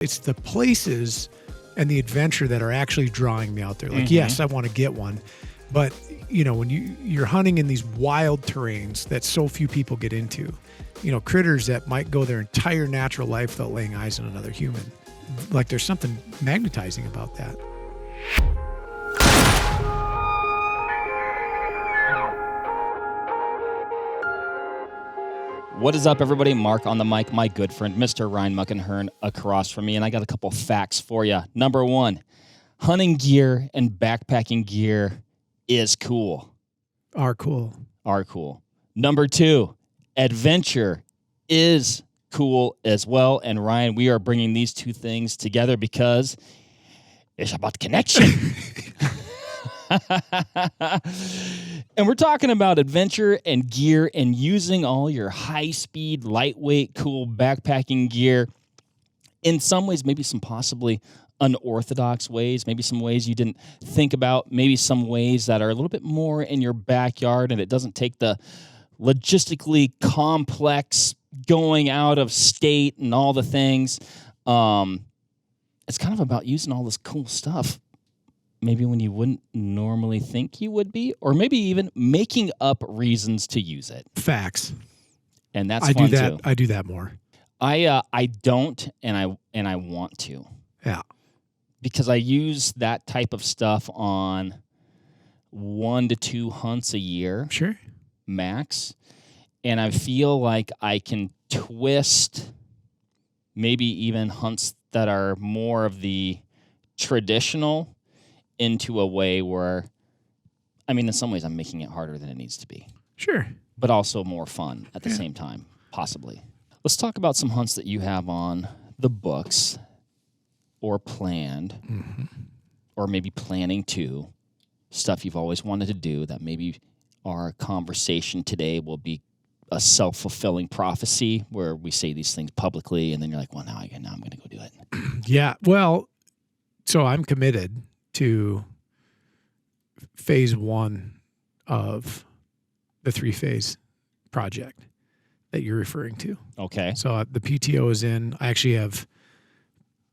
It's the places and the adventure that are actually drawing me out there. Like, yes, I want to get one, but when you're hunting in these wild terrains that so few people get into, critters that might go their entire natural life without laying eyes on another human. Like, there's something magnetizing about that. What is up, everybody? Mark on the mic, my good friend, Mr. Ryan Muckenhern, across from me, and I got a couple facts for you. Number one, hunting gear and backpacking gear is cool. Are cool. Number two, adventure is cool as well. And Ryan, we are bringing these two things together because it's about connection. And we're talking about adventure and gear and using all your high-speed, lightweight, cool backpacking gear in some ways, maybe some possibly unorthodox ways, maybe some ways you didn't think about, maybe some ways that are a little bit more in your backyard and it doesn't take the logistically complex going out of state and all the things. It's kind of about using all this cool stuff maybe when you wouldn't normally think you would be, or maybe even making up reasons to use it. Facts. And that's fun too. I do that more. I don't, and I want to. Yeah. Because I use that type of stuff on 1 to 2 hunts a year. Sure. Max. And I feel like I can twist maybe even hunts that are more of the traditional into a way where, in some ways I'm making it harder than it needs to be. Sure. But also more fun at the same time, possibly. Let's talk about some hunts that you have on the books or planned, or maybe planning to, stuff you've always wanted to do that maybe our conversation today will be a self-fulfilling prophecy where we say these things publicly and then you're like, well, now I'm going to go do it. Yeah. Well, so I'm committed to phase 1 of the 3-phase project that you're referring to. Okay. So the PTO is in. I actually have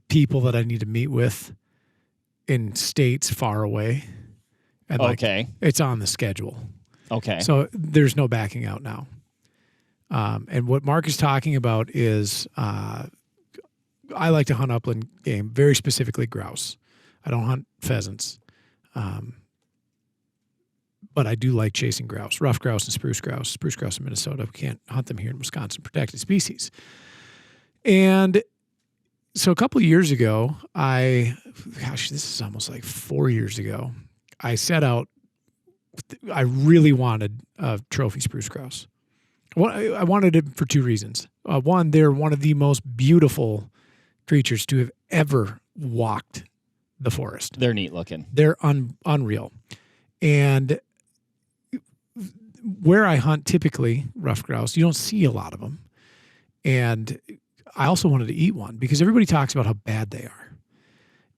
people that I need to meet with in states far away. And it's on the schedule. Okay. So there's no backing out now. And what Mark is talking about is I like to hunt upland game, very specifically grouse. I don't hunt pheasants, but I do like chasing grouse, rough grouse and spruce grouse. Spruce grouse in Minnesota. We can't hunt them here in Wisconsin, protected species. And so a couple of years ago, this is almost like 4 years ago, I set out, I really wanted a trophy spruce grouse. I wanted it for 2 reasons. One, they're one of the most beautiful creatures to have ever walked the forest. They're neat looking. They're unreal. And where I hunt typically rough grouse, you don't see a lot of them. And I also wanted to eat one because everybody talks about how bad they are.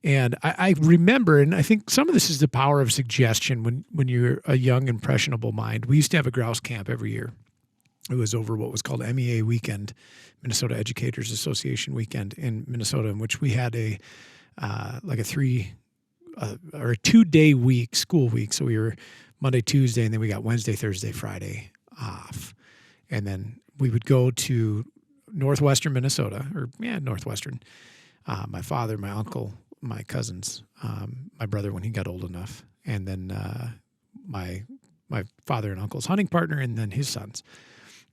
And I remember, and I think some of this is the power of suggestion when you're a young, impressionable mind. We used to have a grouse camp every year. It was over what was called MEA weekend, Minnesota Educators Association weekend in Minnesota, in which we had a 2-day week, school week. So we were Monday, Tuesday, and then we got Wednesday, Thursday, Friday off. And then we would go to northwestern Minnesota, northwestern. My father, my uncle, my cousins, my brother when he got old enough, and then my father and uncle's hunting partner, and then his sons.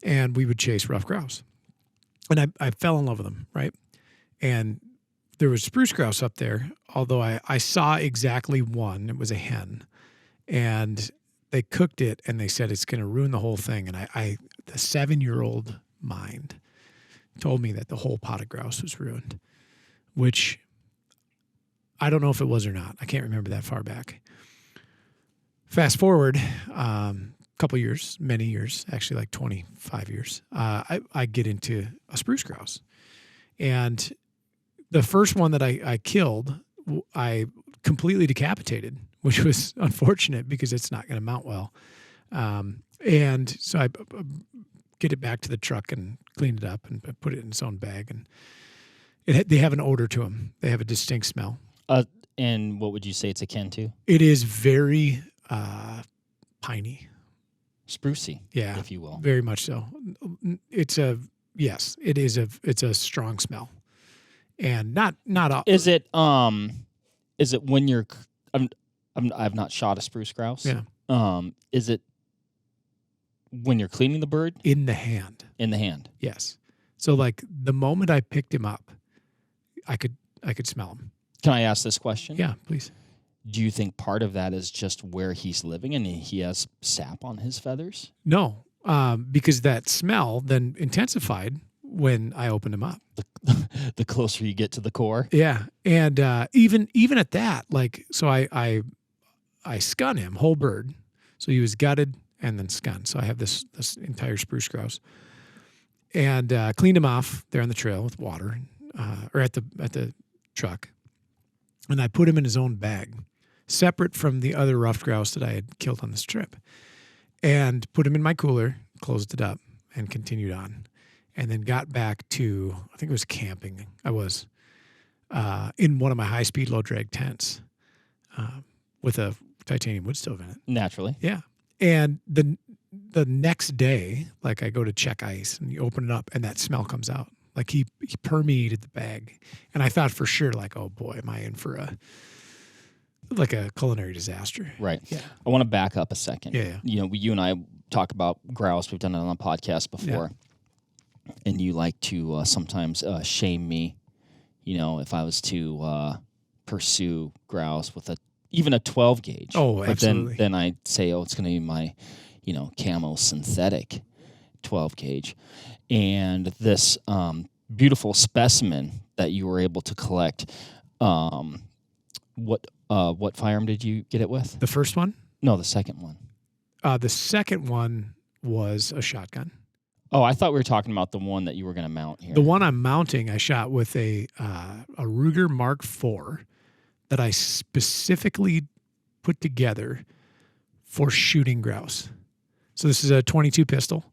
And we would chase rough grouse. And I fell in love with them, right? And there was spruce grouse up there, although I saw exactly one. It was a hen. And they cooked it, and they said it's going to ruin the whole thing. And the 7-year-old mind told me that the whole pot of grouse was ruined, which I don't know if it was or not. I can't remember that far back. Fast forward couple years, many years, actually like 25 years, I get into a spruce grouse. And the first one that I killed, I completely decapitated, which was unfortunate because it's not going to mount well. And so I get it back to the truck and cleaned it up and put it in its own bag. They have an odor to them. They have a distinct smell. And what would you say it's akin to? It is very piney. Sprucey, Yeah, if you will. very much so. It's a strong smell, and not. Is it when you're? I've not shot a spruce grouse. Yeah. Is it when you're cleaning the bird? In the hand. In the hand. Yes. So like the moment I picked him up, I could smell him. Can I ask this question? Yeah, please. Do you think part of that is just where he's living and he has sap on his feathers? No, because that smell then intensified when I opened him up. The closer you get to the core. Yeah, and even at that, like, so I scun him whole bird. So he was gutted and then scun. So I have this entire spruce grouse, and cleaned him off there on the trail with water, or at the truck, and I put him in his own bag, separate from the other ruffed grouse that I had killed on this trip, and put him in my cooler, closed it up, and continued on. And then got back to, I think it was camping. I was in one of my high-speed, low-drag tents with a titanium wood stove in it. Naturally. Yeah. And the next day, like, I go to check ice, and you open it up, and that smell comes out. Like, he permeated the bag. And I thought for sure, like, oh, boy, am I in for a culinary disaster. Right. Yeah. I want to back up a second. Yeah. You know, you and I talk about grouse. We've done it on a podcast before. Yeah. And you like to sometimes shame me, you know, if I was to pursue grouse with even a 12 gauge. Oh, but absolutely. Then I'd say, it's going to be my, camo synthetic 12 gauge. And this beautiful specimen that you were able to collect, what firearm did you get it with? The first one? No, the second one. The second one was a shotgun. Oh, I thought we were talking about the one that you were going to mount here. The one I'm mounting, I shot with a Ruger Mark IV that I specifically put together for shooting grouse. So this is a 22 pistol.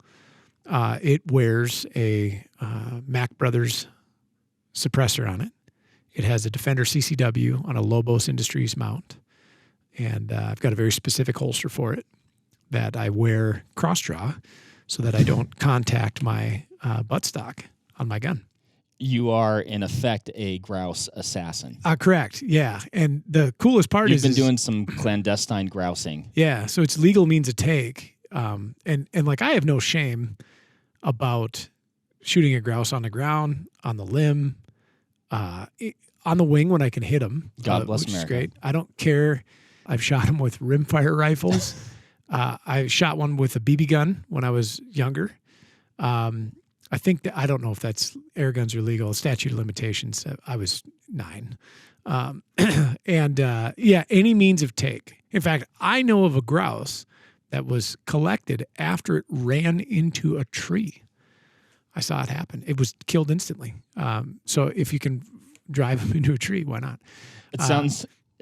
It wears a Mac Brothers suppressor on it. It has a Defender CCW on a Lobos Industries mount. And I've got a very specific holster for it that I wear cross-draw so that I don't contact my buttstock on my gun. You are, in effect, a grouse assassin. Correct, yeah. And the coolest part You've been doing some clandestine grousing. Yeah, so it's legal means of take. And like, I have no shame about shooting a grouse on the ground, on the limb, on the wing when I can hit them. God bless which America. Is great. I don't care. I've shot them with rimfire rifles. I shot one with a BB gun when I was younger. I think that, I don't know if that's air guns are legal. Statute of limitations. I was 9. Any means of take. In fact, I know of a grouse that was collected after it ran into a tree. I saw it happen. It was killed instantly. So if you can drive them into a tree, why not? It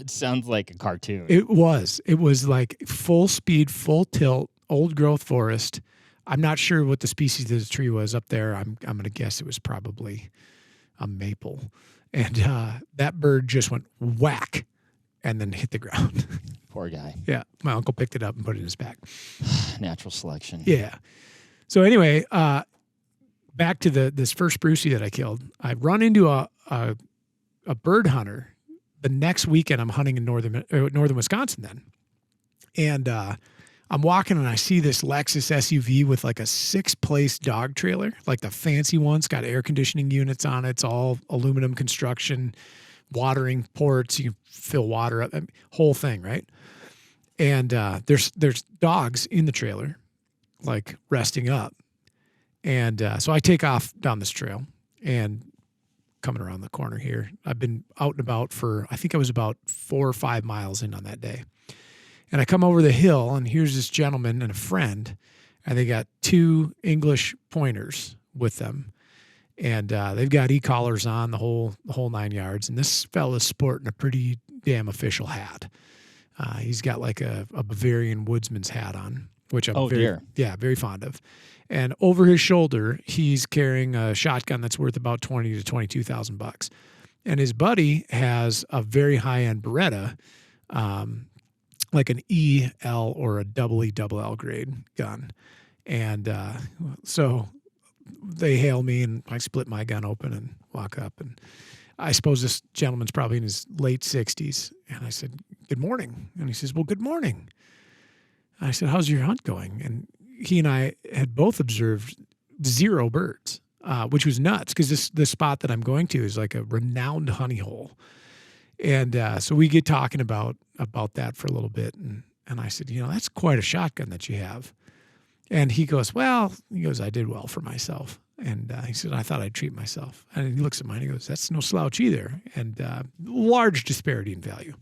sounds like a cartoon. It was like full speed, full tilt, old growth forest. I'm not sure what the species of the tree was up there. I'm going to guess it was probably a maple. And that bird just went whack and then hit the ground. Poor guy. Yeah. My uncle picked it up and put it in his bag. Natural selection. Yeah. So anyway, back to this first sprucey that I killed. I run into a bird hunter the next weekend. I'm hunting in northern Wisconsin then. And I'm walking and I see this Lexus SUV with like a 6-place dog trailer, like the fancy ones, got air conditioning units on it. It's all aluminum construction, watering ports. You fill water up, whole thing, right? And there's dogs in the trailer, like resting up. And so I take off down this trail and coming around the corner here. I've been out and about for, I think I was about 4 or 5 miles in on that day. And I come over the hill, and here's this gentleman and a friend, and they got 2 English pointers with them. And they've got e-collars on the whole 9 yards. And this fella's sporting a pretty damn official hat. He's got like a Bavarian woodsman's hat on. which I'm very dear. very fond of. And over his shoulder, he's carrying a shotgun that's worth about $20,000 to $22,000. And his buddy has a very high end Beretta, like an EL or a EELL grade gun. And so they hail me, and I split my gun open and walk up. And I suppose this gentleman's probably in his late 60s. And I said, "Good morning." And he says, "Well, good morning." And I said, "How's your hunt going?" And he and I had both observed 0 birds, which was nuts because the spot that I'm going to is like a renowned honey hole. And so we get talking about that for a little bit. And I said, "That's quite a shotgun that you have." And he goes, "Well," I did well for myself. And he said, "I thought I'd treat myself." And he looks at mine and he goes, "That's no slouch either." And large disparity in value.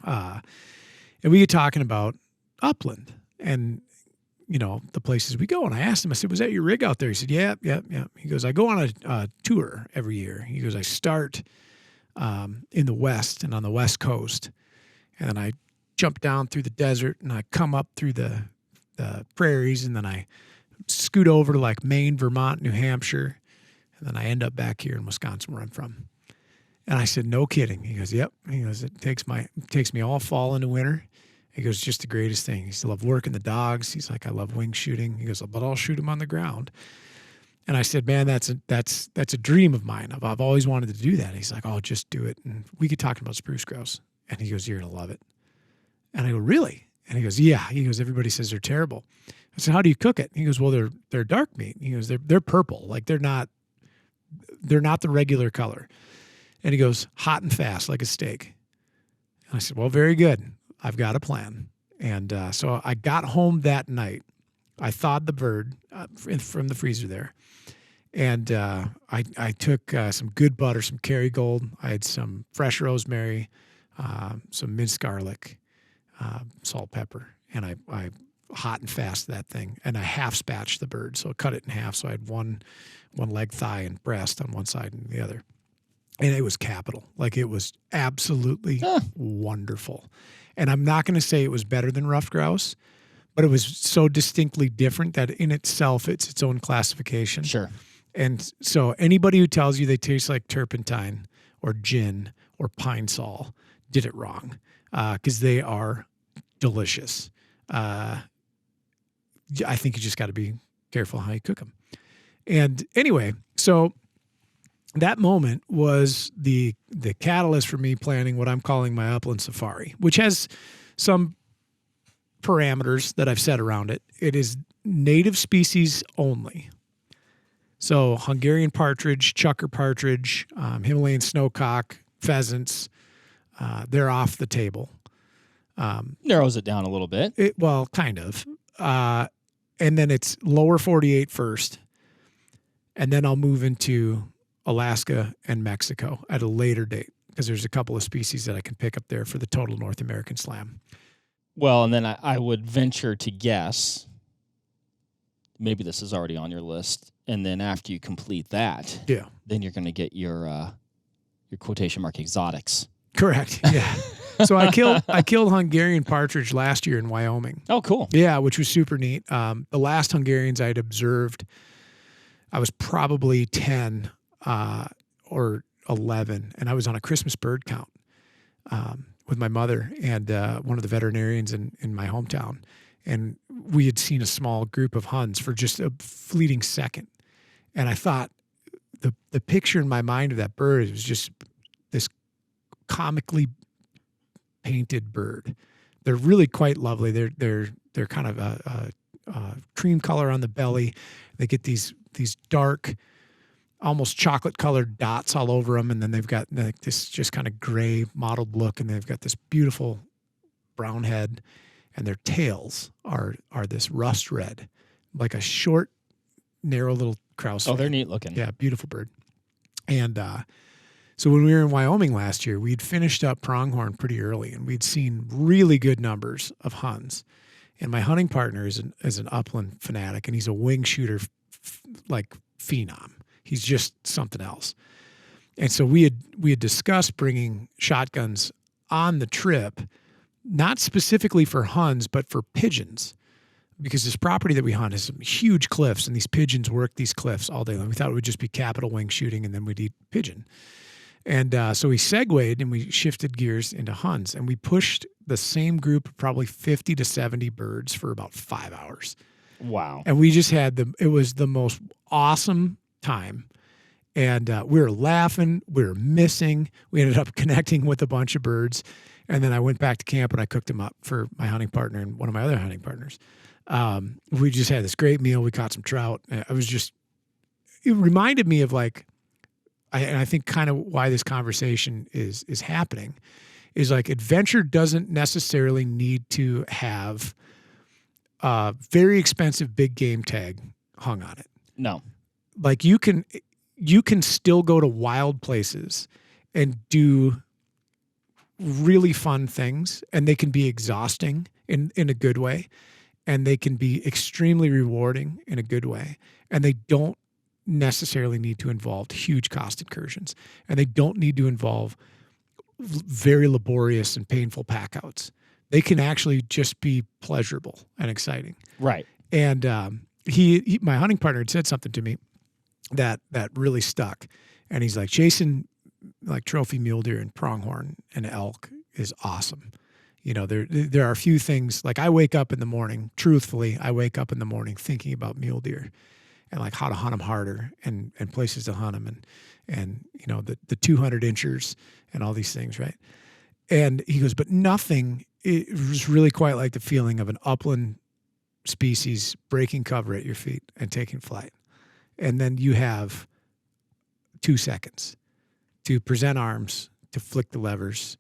And we get talking about Upland and, the places we go. And I asked him, I said, "Was that your rig out there?" He said, "Yeah. He goes, "I go on a tour every year." He goes, "I start in the West and on the West Coast. And then I jump down through the desert and I come up through the prairies, and then I scoot over to like Maine, Vermont, New Hampshire, and then I end up back here in Wisconsin where I'm from." And I said, "No kidding." He goes, "Yep." He goes, "It takes me all fall into winter." He goes, "Just the greatest thing." He said, "I love working the dogs." He's like, "I love wing shooting." He goes, "But I'll shoot them on the ground." And I said, "Man, that's a dream of mine. I've always wanted to do that." He's like, "Oh, just do it." And we get talking about spruce grouse. And he goes, "You're going to love it." And I go, "Really?" And he goes, "Yeah." He goes, "Everybody says they're terrible." I said, "How do you cook it?" He goes, "Well, they're dark meat." He goes, they're purple. Like they're not the regular color." And he goes, "Hot and fast like a steak." And I said, "Well, very good. I've got a plan." And so I got home that night. I thawed the bird from the freezer there. And I took some good butter, some Kerrygold. I had some fresh rosemary, some minced garlic, salt, pepper. And I hot and fast that thing. And I half spatched the bird. So I cut it in half. So I had one leg, thigh, and breast on one side and the other. And it was capital. Like it was absolutely wonderful. And I'm not going to say it was better than ruffed grouse, but it was so distinctly different that in itself, it's its own classification. Sure. And so anybody who tells you they taste like turpentine or gin or pine sol did it wrong, because they are delicious. I think you just got to be careful how you cook them. And anyway, so that moment was the catalyst for me planning what I'm calling my Upland Safari, which has some parameters that I've set around it. It is native species only. So Hungarian partridge, chucker partridge, Himalayan snowcock, pheasants, they're off the table. Narrows it down a little bit. Well, kind of. And then it's lower 48 first. And then I'll move into Alaska and Mexico at a later date, because there's a couple of species that I can pick up there for the total North American Slam. Well, and then I would venture to guess, maybe this is already on your list, and then after you complete that, then you're going to get your quotation mark exotics. Correct. Yeah. So I killed Hungarian partridge last year in Wyoming. Oh, cool. Yeah, which was super neat. The last Hungarians I'd observed, I was probably 10 or 11, and I was on a Christmas bird count with my mother and one of the veterinarians in my hometown. And we had seen a small group of huns for just a fleeting second. And I thought the picture in my mind of that bird was just this comically painted bird. They're really quite lovely. They're kind of a cream color on the belly. They get these dark, almost chocolate colored dots all over them, and then they've got like this just kind of gray mottled look, and they've got this beautiful brown head, and their tails are this rust red, like a short, narrow little grouse. Oh, they're neat looking. Yeah, beautiful bird. And so when we were in Wyoming last year, we'd finished up pronghorn pretty early, and we'd seen really good numbers of huns. And my hunting partner is an upland fanatic, and he's a wing shooter like phenom. He's just something else. And so we had discussed bringing shotguns on the trip, not specifically for huns, but for pigeons, because this property that we hunt has some huge cliffs, and these pigeons work these cliffs all day long. We thought it would just be capital wing shooting, and then we'd eat pigeon. And so we segued and we shifted gears into hunts, and we pushed the same group of probably 50 to 70 birds for about 5 hours. Wow. And we just had it was the most awesome time. And we were laughing, we were missing. We ended up connecting with a bunch of birds. And then I went back to camp and I cooked them up for my hunting partner and one of my other hunting partners. We just had this great meal. We caught some trout. It reminded me of like, and I think kind of why this conversation is happening is like adventure doesn't necessarily need to have a very expensive big game tag hung on it. No. Like you can still go to wild places and do really fun things, and they can be exhausting in a good way, and they can be extremely rewarding in a good way, and they don't necessarily need to involve huge cost incursions, and they don't need to involve very laborious and painful packouts. They can actually just be pleasurable and exciting. Right. And my hunting partner had said something to me that really stuck. And he's like, chasing like trophy mule deer and pronghorn and elk is awesome. You know, there are a few things, like I wake up in the morning, truthfully, thinking about mule deer and like how to hunt them harder and places to hunt them and you know, the 200 inchers and all these things, right? And he goes, but nothing, it was really quite like the feeling of an upland species breaking cover at your feet and taking flight. And then you have 2 seconds to present arms, to flick the levers,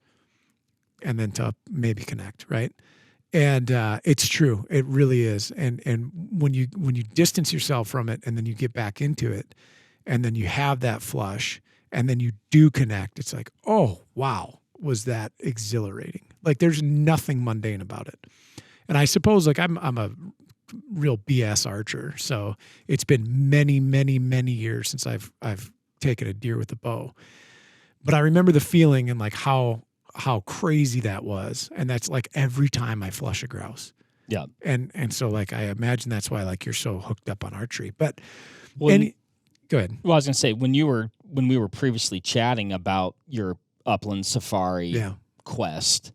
and then to maybe connect, right? And it's true. It really is. And when you distance yourself from it and then you get back into it and then you have that flush and then you do connect, it's like, oh, wow, was that exhilarating. Like there's nothing mundane about it. And I suppose like I'm a real BS archer. So it's been many, many, many years since I've taken a deer with a bow. But I remember the feeling and like how crazy that was. And that's like every time I flush a grouse. Yeah. And so like I imagine that's why like you're so hooked up on archery. But go ahead. Well, I was gonna say when we were previously chatting about your upland safari quest,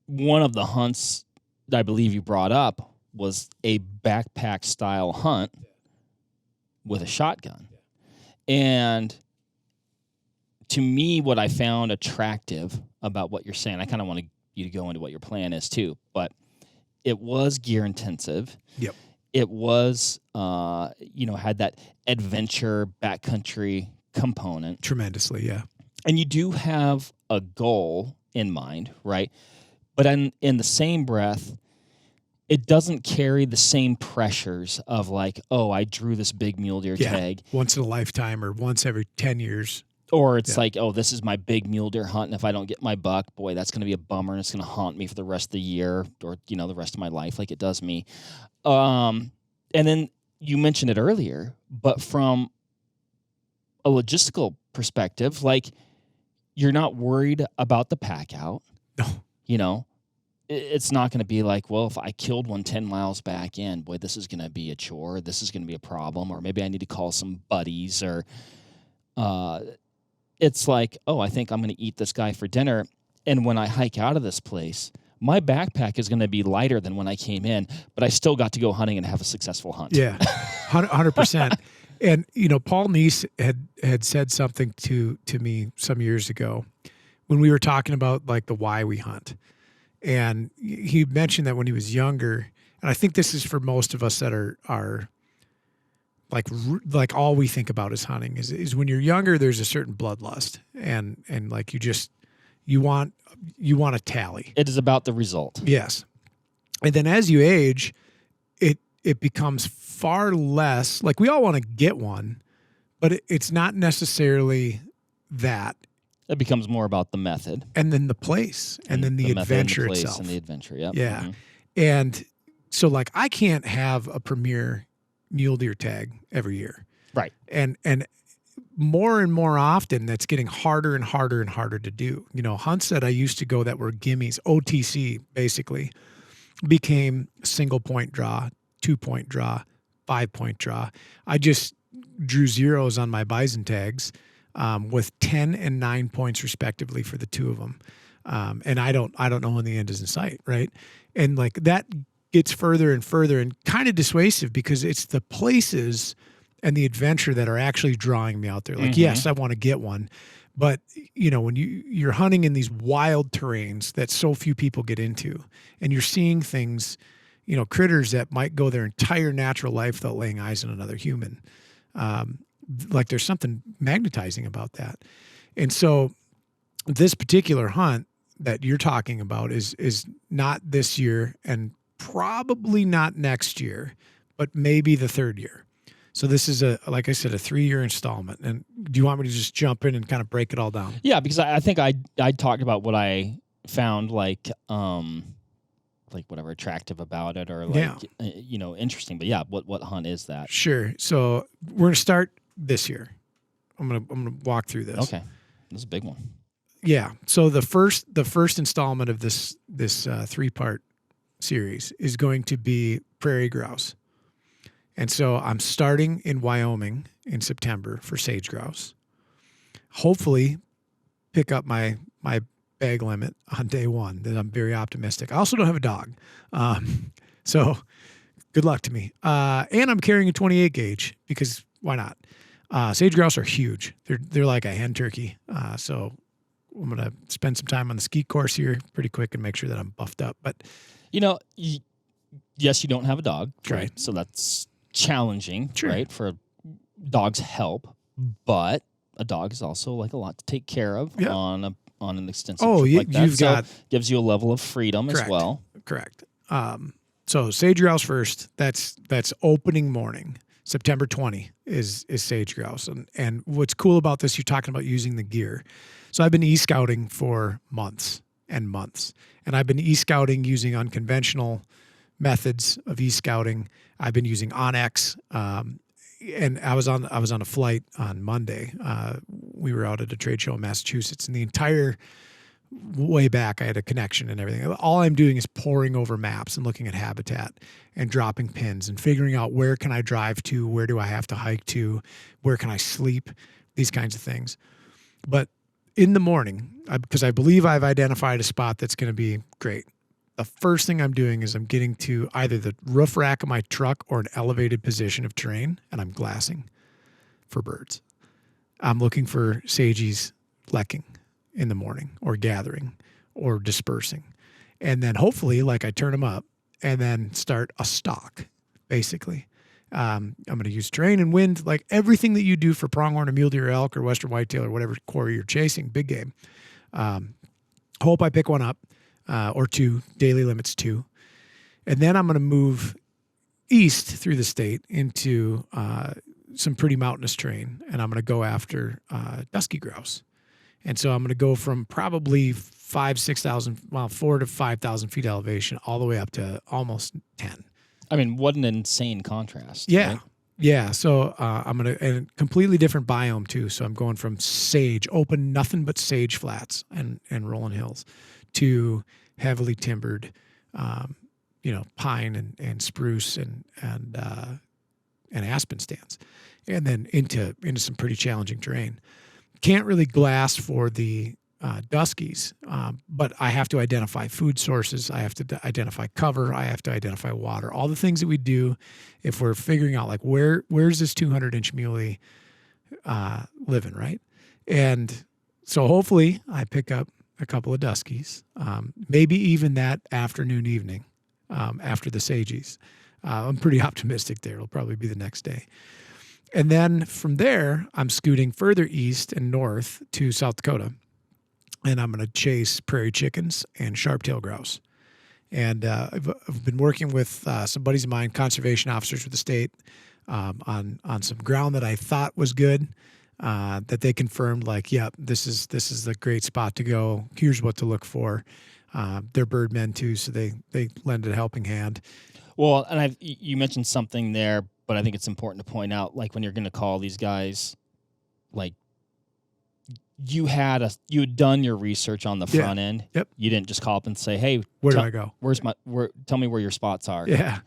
one of the hunts that I believe you brought up was a backpack style hunt with a shotgun. And to me, what I found attractive about what you're saying, I kind of want you to go into what your plan is too, but it was gear intensive. Yep. It was, had that adventure backcountry component. Tremendously, yeah. And you do have a goal in mind, right? But in the same breath, it doesn't carry the same pressures of like, oh, I drew this big mule deer tag. Once in a lifetime or once every 10 years. Or it's like, oh, this is my big mule deer hunt, and if I don't get my buck, boy, that's going to be a bummer, and it's going to haunt me for the rest of the year or, the rest of my life like it does me. And then you mentioned it earlier, but from a logistical perspective, like you're not worried about the pack out. No. It's not going to be like, well, if I killed one 10 miles back in, boy, this is going to be a chore. This is going to be a problem. Or maybe I need to call some buddies or it's like, oh, I think I'm going to eat this guy for dinner. And when I hike out of this place, my backpack is going to be lighter than when I came in, but I still got to go hunting and have a successful hunt. Yeah, 100%. And, Paul Neese had said something to me some years ago when we were talking about like the why we hunt. And he mentioned that when he was younger, and I think this is for most of us that are like all we think about is hunting is when you're younger, there's a certain bloodlust and like you want a tally. It is about the result. Yes. And then as you age, it becomes far less like we all want to get one, but it's not necessarily that. It becomes more about the method. And then the place and then the adventure itself. And the adventure, yep. Yeah. Mm-hmm. And so like I can't have a premier mule deer tag every year. Right. And more and more often that's getting harder and harder and harder to do. Hunts that I used to go that were gimmies, OTC basically, became single point draw, 2-point draw, 5-point draw. I just drew zeros on my bison tags with 10 and 9 points respectively for the two of them. And I don't know when the end is in sight, right? And like that gets further and further and kind of dissuasive because it's the places and the adventure that are actually drawing me out there. Like, yes, I want to get one, but you know, when you're hunting in these wild terrains that so few people get into, and you're seeing things, you know, critters that might go their entire natural life without laying eyes on another human. Like there's something magnetizing about that. And so this particular hunt that you're talking about is not this year and probably not next year, but maybe the third year. So this is like I said, a 3-year installment. And do you want me to just jump in and kind of break it all down? Yeah, because I think I talked about what I found like whatever attractive about it or like you know, interesting. But yeah, what hunt is that? Sure. So we're gonna start this year. I'm gonna walk through this. Okay, this is a big one. Yeah. So the first installment of this 3-part series is going to be prairie grouse. And so I'm starting in Wyoming in September for sage grouse. Hopefully pick up my bag limit on day one. That I'm very optimistic. I also don't have a dog. So good luck to me. And I'm carrying a 28 gauge because why not? Sage grouse are huge. They're like a hen turkey. So I'm going to spend some time on the ski course here pretty quick and make sure that I'm buffed up. But, you know, yes, you don't have a dog, right? So that's challenging, sure. Right? For dogs help, but a dog is also like a lot to take care of on an extensive trip like that. You've got gives you a level of freedom as well. Correct. So sage grouse first. That's opening morning. September 20 is sage grouse. And what's cool about this, you're talking about using the gear. So I've been e-scouting for months and months. And I've been e-scouting using unconventional methods of e-scouting. I've been using Onyx. And I was on a flight on Monday. We were out at a trade show in Massachusetts, and the entire way back, I had a connection and everything. All I'm doing is poring over maps and looking at habitat and dropping pins and figuring out where can I drive to, where do I have to hike to, where can I sleep, these kinds of things. But in the morning, because I believe I've identified a spot that's going to be great, the first thing I'm doing is I'm getting to either the roof rack of my truck or an elevated position of terrain, and I'm glassing for birds. I'm looking for sagies lecking in the morning or gathering or dispersing. And then hopefully, like, I turn them up and then start a stalk, basically. I'm going to use terrain and wind, like everything that you do for pronghorn or mule deer or elk or western whitetail or whatever quarry you're chasing, big game. Hope I pick one up or two, daily limits 2. And then I'm going to move east through the state into some pretty mountainous terrain, and I'm going to go after dusky grouse. And so I'm going to go from probably 4,000 to 5,000 feet elevation all the way up to almost 10. I mean, what an insane contrast. Yeah. Right? Yeah. So I'm going to, and completely different biome too. So I'm going from sage, open, nothing but sage flats and rolling hills, to heavily timbered, pine and spruce and aspen stands, and then into some pretty challenging terrain. Can't really glass for the duskies, but I have to identify food sources. I have to identify cover. I have to identify water. All the things that we do if we're figuring out, like, where's this 200-inch muley living, right? And so hopefully I pick up a couple of duskies, maybe even that afternoon, evening, after the sagies. I'm pretty optimistic there. It'll probably be the next day. And then from there, I'm scooting further east and north to South Dakota, and I'm going to chase prairie chickens and sharp-tailed grouse. And I've been working with some buddies of mine, conservation officers with the state, on some ground that I thought was good, that they confirmed, like, yep, this is the great spot to go. Here's what to look for. They're bird men too, so they lend a helping hand. Well, and you mentioned something there, but I think it's important to point out, like, when you're going to call these guys, like, you had done your research on the front end. Yep. You didn't just call up and say, "Hey, Where do I go? Tell me where your spots are." Yeah.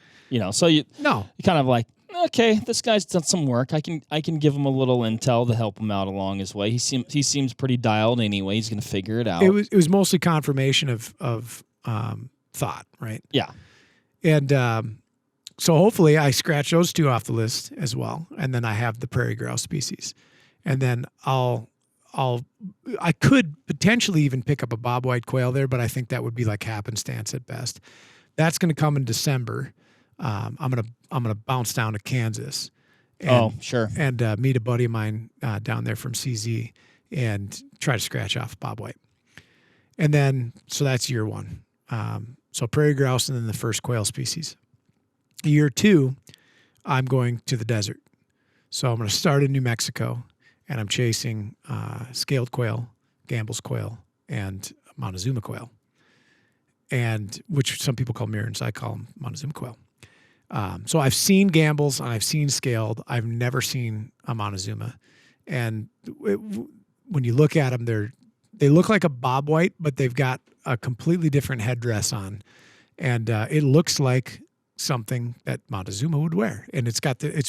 So you No. kind of like, okay, this guy's done some work. I can give him a little intel to help him out along his way. He seems pretty dialed anyway. He's going to figure it out. It was mostly confirmation of thought, right? Yeah. And so hopefully I scratch those two off the list as well, and then I have the prairie grouse species, and then I could potentially even pick up a bobwhite quail there, but I think that would be like happenstance at best. That's going to come in December. I'm gonna bounce down to Kansas. Sure. And meet a buddy of mine down there from CZ and try to scratch off bobwhite. And then so that's year one. So prairie grouse and then the first quail species. Year two, I'm going to the desert. So I'm going to start in New Mexico, and I'm chasing scaled quail, Gambel's quail, and Montezuma quail, and which some people call mirrors. I call them Montezuma quail. So I've seen Gambel's and I've seen scaled. I've never seen a Montezuma, and when you look at them, they look like a bobwhite, but they've got a completely different headdress on, and it looks like something that Montezuma would wear, and it's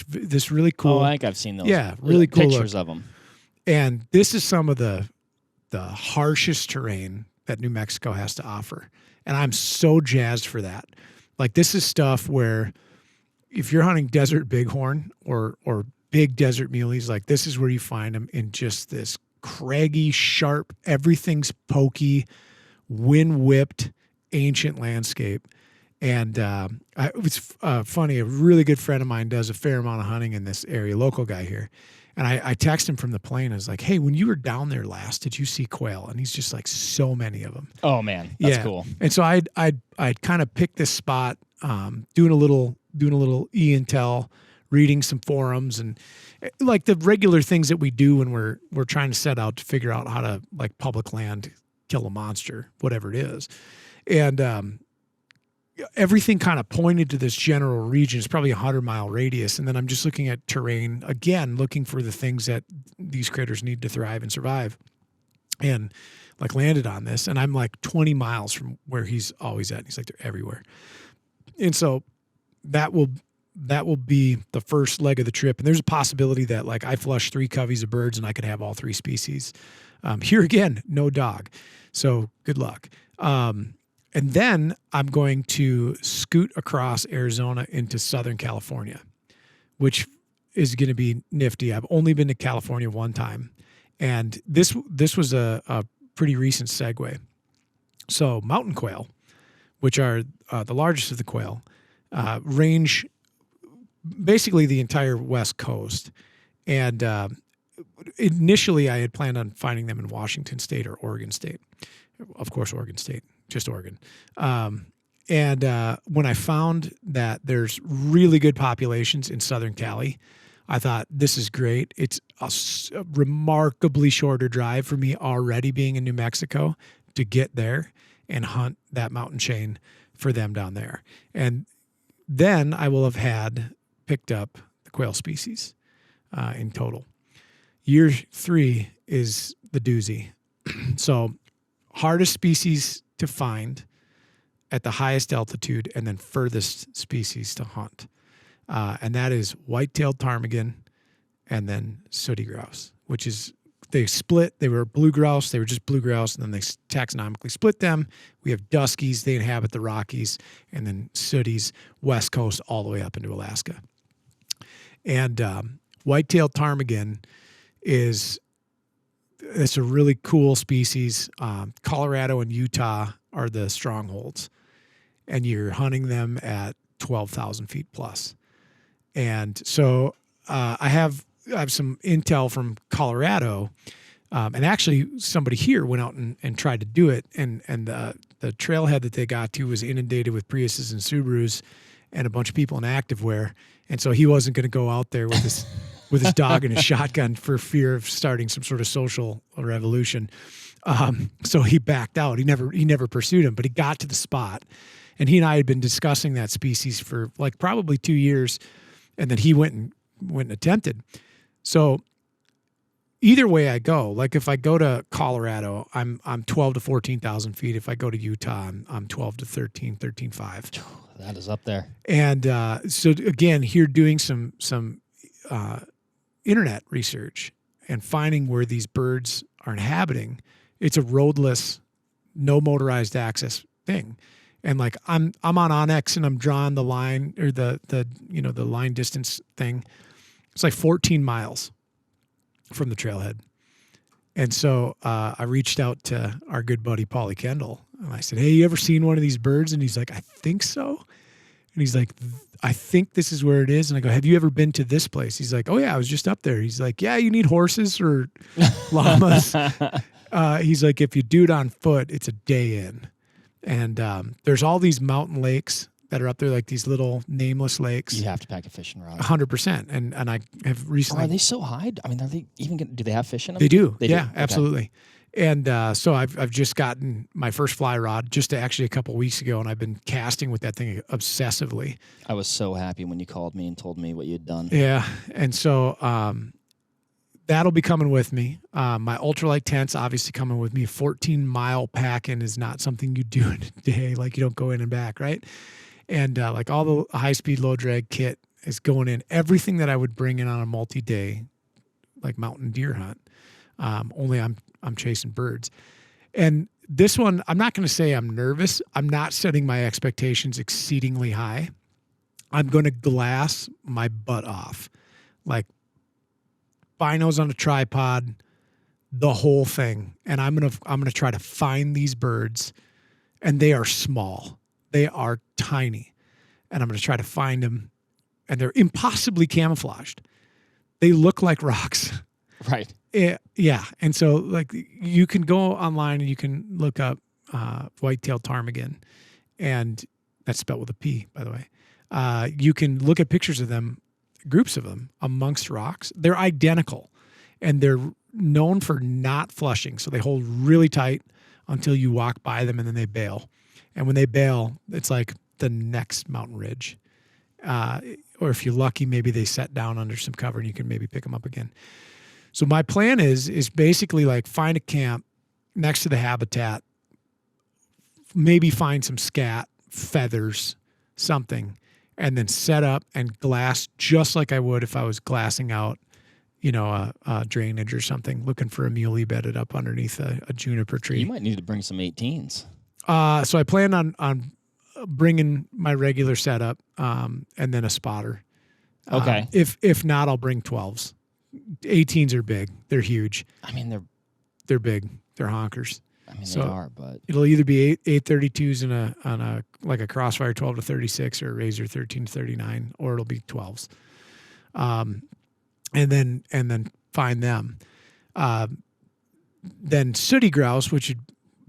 this really cool. Oh, I think I've seen those. Yeah, really cool pictures of them. And this is some of the harshest terrain that New Mexico has to offer, and I'm so jazzed for that. Like, this is stuff where if you're hunting desert bighorn or big desert muleys, like, this is where you find them in just this craggy, sharp, everything's pokey, wind whipped, ancient landscape. And it's funny. A really good friend of mine does a fair amount of hunting in this area, local guy here. And I text him from the plane. I was like, "Hey, when you were down there last, did you see quail?" And he's just like, "So many of them." Oh man, that's cool. And so I'd kind of picked this spot, doing a little e-intel, reading some forums, and like the regular things that we do when we're trying to set out to figure out how to, like, public land kill a monster, whatever it is. And everything kind of pointed to this general region. It's probably 100-mile radius. And then I'm just looking at terrain again, looking for the things that these critters need to thrive and survive, and like landed on this. And I'm like 20 miles from where he's always at. And he's like, they're everywhere. And so that will be the first leg of the trip. And there's a possibility that, like, I flush 3 coveys of birds and I could have all 3 species. Here again, no dog. So good luck. And then I'm going to scoot across Arizona into Southern California, which is going to be nifty. I've only been to California one time, and this was a pretty recent segue. So mountain quail, which are the largest of the quail, range basically the entire West Coast. And initially, I had planned on finding them in Washington State or Oregon State. Of course, Oregon State. Just Oregon. And when I found that there's really good populations in Southern Cali, I thought, this is great. It's a remarkably shorter drive for me already being in New Mexico to get there and hunt that mountain chain for them down there. And then I will have had picked up the quail species in total. Year 3 is the doozy. So hardest species to find at the highest altitude, and then furthest species to hunt. And that is white-tailed ptarmigan and then sooty grouse, which is, they split. They were blue grouse. They were just blue grouse, and then they taxonomically split them. We have duskies. They inhabit the Rockies, and then sooties, West Coast, all the way up into Alaska. And white-tailed ptarmigan it's a really cool species. Colorado and Utah are the strongholds, and you're hunting them at 12,000 feet plus. And so I have some intel from Colorado, and actually somebody here went out and tried to do it, and the trailhead that they got to was inundated with Priuses and Subarus and a bunch of people in activewear, and so he wasn't going to go out there with his dog and his shotgun for fear of starting some sort of social revolution. So he backed out. He never pursued him, but he got to the spot, and he and I had been discussing that species for like probably 2 years, and then he went and attempted. So either way I go, like if I go to Colorado, I'm 12 to 14,000 feet. If I go to Utah, I'm 12 to 13.5. That is up there. And so again, here doing some internet research and finding where these birds are inhabiting, it's a roadless, no motorized access thing. And like I'm on Onyx and I'm drawing the line or the line distance thing. It's like 14 miles from the trailhead. And so I reached out to our good buddy Paulie Kendall and I said, "Hey, you ever seen one of these birds?" And he's like, "I think so." And he's like, "I think this is where it is." And I go, "Have you ever been to this place?" He's like, "Oh yeah, I was just up there." He's like, "Yeah, you need horses or llamas." He's like, "If you do it on foot, it's a day in." And there's all these mountain lakes that are up there, like these little nameless lakes. You have to pack a fishing rod. 100%. And I have recently. Are they so high? I mean, are they even? Do they have fish in them? They do. They yeah, do? Okay. absolutely. And so I've just gotten my first fly rod just actually a couple of weeks ago, and I've been casting with that thing obsessively. I was so happy when you called me and told me what you'd done. Yeah, and so that'll be coming with me. My ultralight tent's obviously coming with me. 14-mile packing is not something you do in a day. Like you don't go in and back, right? And like all the high-speed, low-drag kit is going in. Everything that I would bring in on a multi-day, like mountain deer hunt. Only I'm chasing birds. And this one, I'm not going to say I'm nervous. I'm not setting my expectations exceedingly high. I'm going to glass my butt off. Like binos on a tripod, the whole thing. And I'm going to try to find these birds, and they are small. They are tiny. And I'm going to try to find them, and they're impossibly camouflaged. They look like rocks. Right. Yeah. And so like you can go online and you can look up white-tailed ptarmigan, and that's spelled with a P, by the way. You can look at pictures of them, groups of them amongst rocks. They're identical, and they're known for not flushing. So they hold really tight until you walk by them, and then they bail. And when they bail, it's like the next mountain ridge. Or if you're lucky, maybe they set down under some cover and you can maybe pick them up again. So my plan is basically like find a camp next to the habitat, maybe find some scat, feathers, something, and then set up and glass just like I would if I was glassing out, a drainage or something, looking for a muley bedded up underneath a juniper tree. You might need to bring some 18s. So I plan on bringing my regular setup and then a spotter. Okay. If not, I'll bring 12s. 18s are big. They're huge. I mean, they're big. They're honkers. I mean, So they are, but it'll either be 832s on a like a Crossfire 12 to 36 or a Razor 13 to 39, or it'll be 12s. And then find them. Then sooty grouse, which would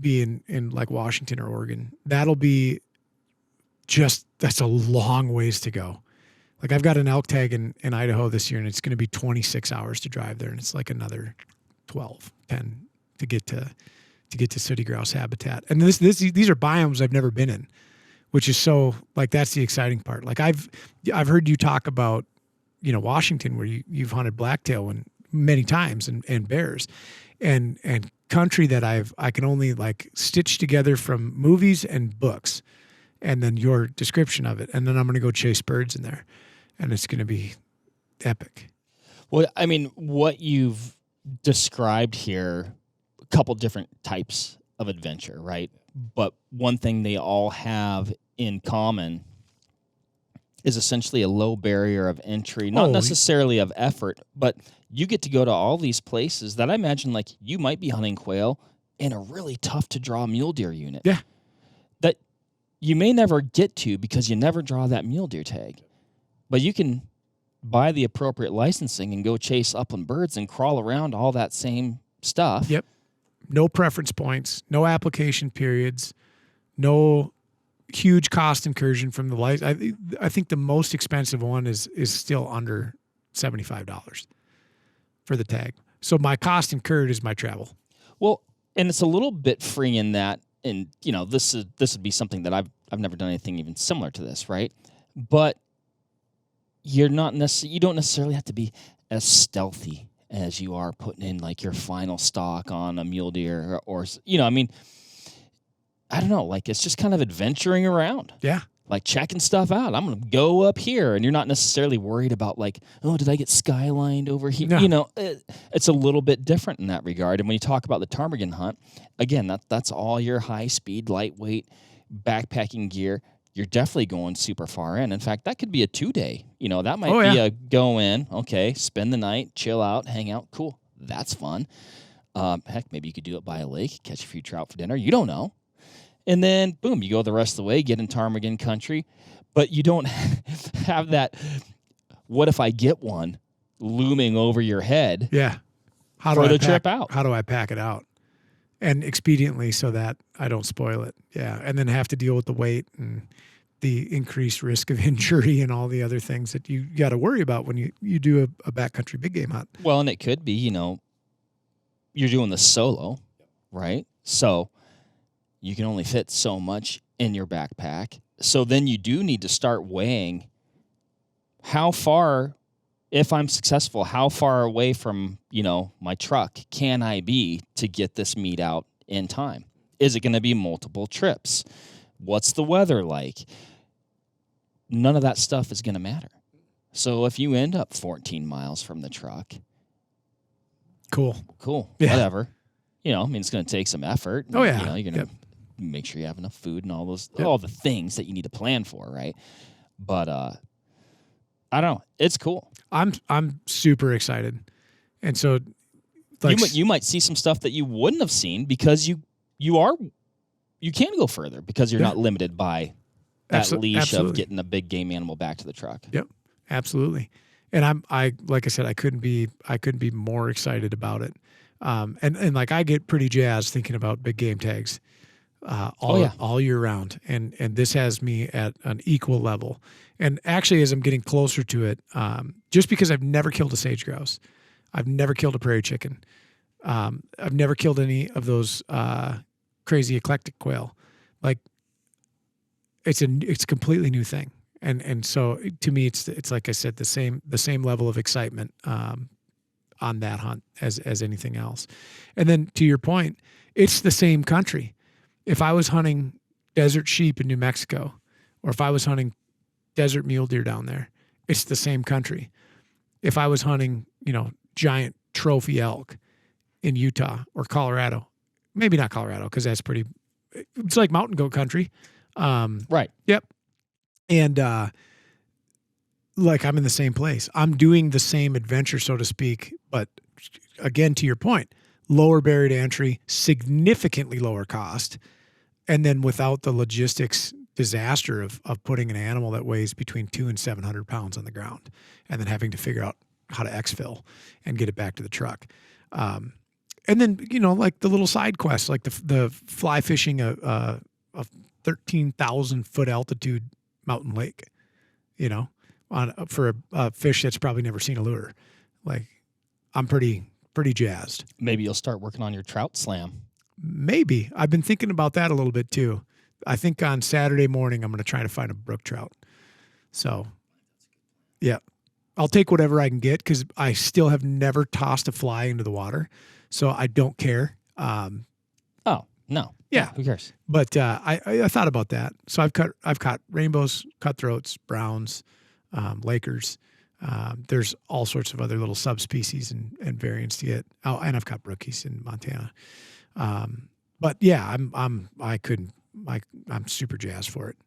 be in like Washington or Oregon, that'll be that's a long ways to go. Like I've got an elk tag in Idaho this year, and it's going to be 26 hours to drive there, and it's like another 10 to get to sooty grouse habitat. And these are biomes I've never been in, which is so like that's the exciting part. Like I've heard you talk about Washington, where you've hunted blacktail many times and bears, and country that I can only like stitch together from movies and books, and then your description of it, and then I'm going to go chase birds in there. And it's going to be epic. Well, I mean, what you've described here, a couple different types of adventure, right? But one thing they all have in common is essentially a low barrier of entry, not necessarily of effort, but you get to go to all these places that I imagine like you might be hunting quail in a really tough to draw mule deer unit. Yeah. That you may never get to because you never draw that mule deer tag. But you can buy the appropriate licensing and go chase upland birds and crawl around all that same stuff. Yep. No preference points, no application periods, no huge cost incursion from the license. I think the most expensive one is still under $75 for the tag. So my cost incurred is my travel. Well, and it's a little bit free in that, and this would be something that I've never done anything even similar to this, right? But you don't necessarily have to be as stealthy as you are putting in like your final stalk on a mule deer or you know, I mean, I don't know, like it's just kind of adventuring around. Yeah. Like checking stuff out. I'm going to go up here, and you're not necessarily worried about like, oh, did I get skylined over here? No. You know, it's a little bit different in that regard. And when you talk about the ptarmigan hunt, again, that's all your high speed, lightweight backpacking gear. You're definitely going super far in. In fact, that could be a 2-day. You know, that might be a go in, okay, spend the night, chill out, hang out. Cool. That's fun. Heck, maybe you could do it by a lake, catch a few trout for dinner. You don't know. And then, boom, you go the rest of the way, get in ptarmigan country, but you don't have that, what if I get one, looming over your head for the trip out. How do I pack it out? And expediently so that I don't spoil it. Yeah, and then have to deal with the weight and the increased risk of injury and all the other things that you got to worry about when you do a backcountry big game hunt. Well, and it could be, you know, you're doing the solo, right? So you can only fit so much in your backpack. So then you do need to start weighing how far, if I'm successful, how far away from, you know, my truck can I be to get this meat out in time? Is it going to be multiple trips? What's the weather like? None of that stuff is going to matter. So if you end up 14 miles from the truck, cool, yeah. Whatever. You know, I mean, it's going to take some effort. Oh, yeah. You know, you're going to make sure you have enough food and all those, all the things that you need to plan for, right? But I don't know. It's cool. I'm super excited, and so like you might see some stuff that you wouldn't have seen because you can go further because you're not limited by that leash of getting a big game animal back to the truck. Yep, absolutely. And I like I said, I couldn't be more excited about it. And like I get pretty jazzed thinking about big game tags. All year round, and this has me at an equal level. And actually, as I'm getting closer to it, just because I've never killed a sage grouse, I've never killed a prairie chicken, I've never killed any of those crazy eclectic quail. Like it's a completely new thing, and so to me, it's like I said, the same level of excitement on that hunt as anything else. And then to your point, it's the same country. If I was hunting desert sheep in New Mexico, or if I was hunting desert mule deer down there, it's the same country. If I was hunting, you know, giant trophy elk in Utah or Colorado, maybe not Colorado because that's it's like mountain goat country. Right. Yep. And like I'm in the same place. I'm doing the same adventure, so to speak, but again, to your point, lower barrier to entry, significantly lower cost, and then without the logistics disaster of putting an animal that weighs between 200 and 700 pounds on the ground, and then having to figure out how to exfil and get it back to the truck. And then, you know, like the little side quests, like the fly fishing a 13,000 foot altitude mountain lake, you know, for a fish that's probably never seen a lure. Like I'm pretty jazzed. Maybe you'll start working on your trout slam. Maybe. I've been thinking about that a little bit too. I think on Saturday morning, I'm going to try to find a brook trout. So, yeah, I'll take whatever I can get because I still have never tossed a fly into the water. So I don't care. Oh, no. Yeah. Who cares? But I thought about that. So I've caught rainbows, cutthroats, browns, Lakers. There's all sorts of other little subspecies and variants to get. Oh, and I've caught brookies in Montana. But yeah, I'm super jazzed for it.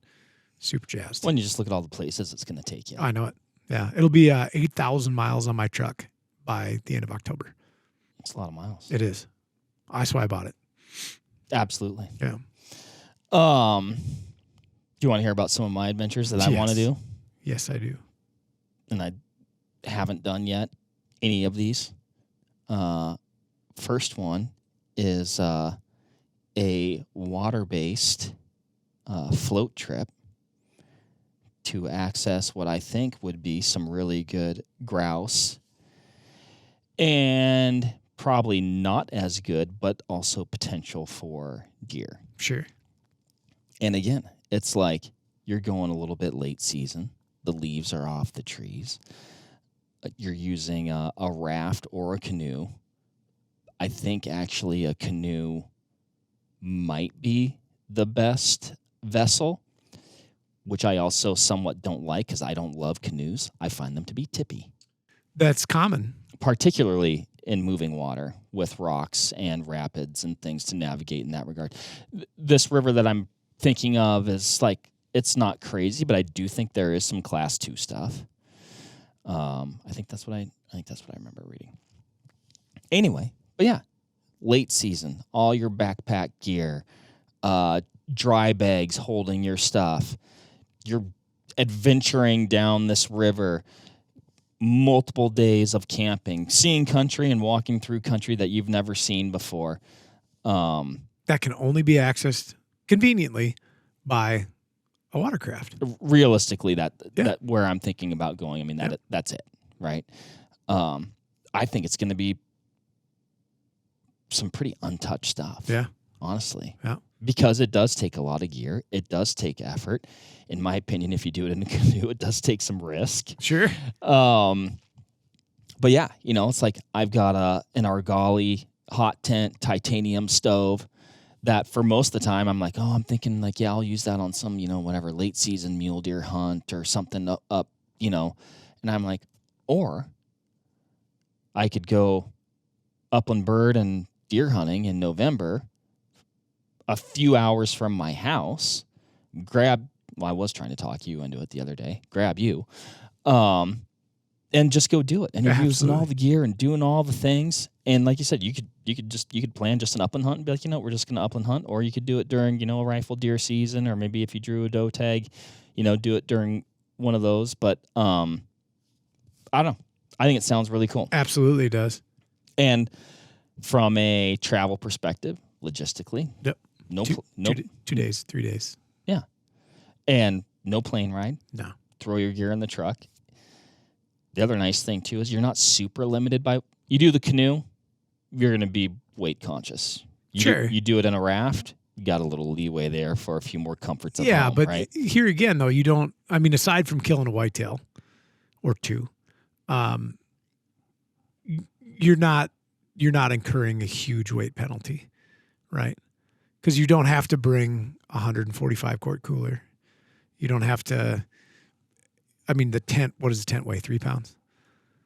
Super jazzed. When you just look at all the places it's going to take you. I know it. Yeah. It'll be 8,000 miles on my truck by the end of October. It's a lot of miles. It is. That's why I bought it. Absolutely. Yeah. Do you want to hear about some of my adventures that I want to do? Yes, I do. And I haven't done yet any of these. First one is a water-based float trip to access what I think would be some really good grouse and probably not as good, but also potential for deer. Sure. And again, it's like you're going a little bit late season. The leaves are off the trees. you're using a raft or a canoe. I think actually a canoe might be the best vessel, which I also somewhat don't like because I don't love canoes. I find them to be tippy. That's common. Particularly in moving water with rocks and rapids and things to navigate in that regard. This river that I'm thinking of is like, it's not crazy, but I do think there is some class 2 stuff. I think that's what I remember reading. Anyway, but yeah, late season, all your backpack gear, dry bags holding your stuff. You're adventuring down this river, multiple days of camping, seeing country and walking through country that you've never seen before. That can only be accessed conveniently by a watercraft. Realistically, that where I'm thinking about going. I mean, that's it, right? I think it's going to be some pretty untouched stuff. Yeah. Honestly. Yeah. Because it does take a lot of gear. It does take effort. In my opinion, if you do it in a canoe, it does take some risk. Sure. But yeah, it's like I've got an Argali hot tent titanium stove that for most of the time I'm like, I'm thinking like, yeah, I'll use that on some, whatever late season mule deer hunt or something up, and I'm like, or I could go upland bird and deer hunting in November, a few hours from my house, I was trying to talk you into it the other day, grab you, and just go do it. And you're using all the gear and doing all the things. And like you said, you could plan just an upland hunt and be like, we're just going to upland hunt, or you could do it during, a rifle deer season, or maybe if you drew a doe tag, do it during one of those. But I don't know. I think it sounds really cool. Absolutely does. And from a travel perspective, logistically, yep. No, 2 days, 3 days. Yeah. And no plane ride. No. Throw your gear in the truck. The other nice thing, too, is you're not super limited by... You do the canoe, you're going to be weight conscious. You do it in a raft, you got a little leeway there for a few more comforts of home, but right? Here again, though, you don't... I mean, aside from killing a whitetail or two, you're not incurring a huge weight penalty, right? Because you don't have to bring a 145 quart cooler. You don't have to. I mean, the tent. What does the tent weigh? 3 pounds.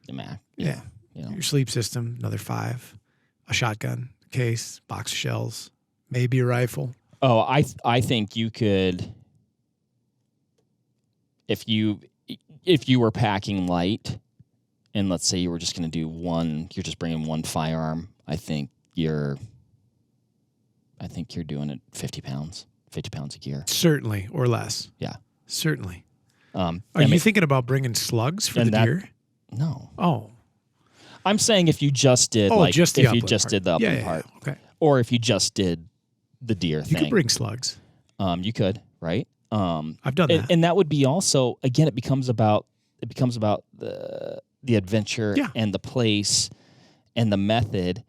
The Mac. Yeah. Your sleep system, another 5. A shotgun, a case, box of shells, maybe a rifle. Oh, I think you could. If you were packing light, and let's say you were just going to do one, you're just bringing one firearm. I think you're doing it 50 pounds of gear. Certainly, or less. Yeah. Certainly. Are you thinking about bringing slugs for the deer? No. Oh. I'm saying if you just did did the upland part. Okay. Or if you just did the deer thing. You could bring slugs. You could, right? I've done that. And that would be also, again, it becomes about the adventure and the place and the method.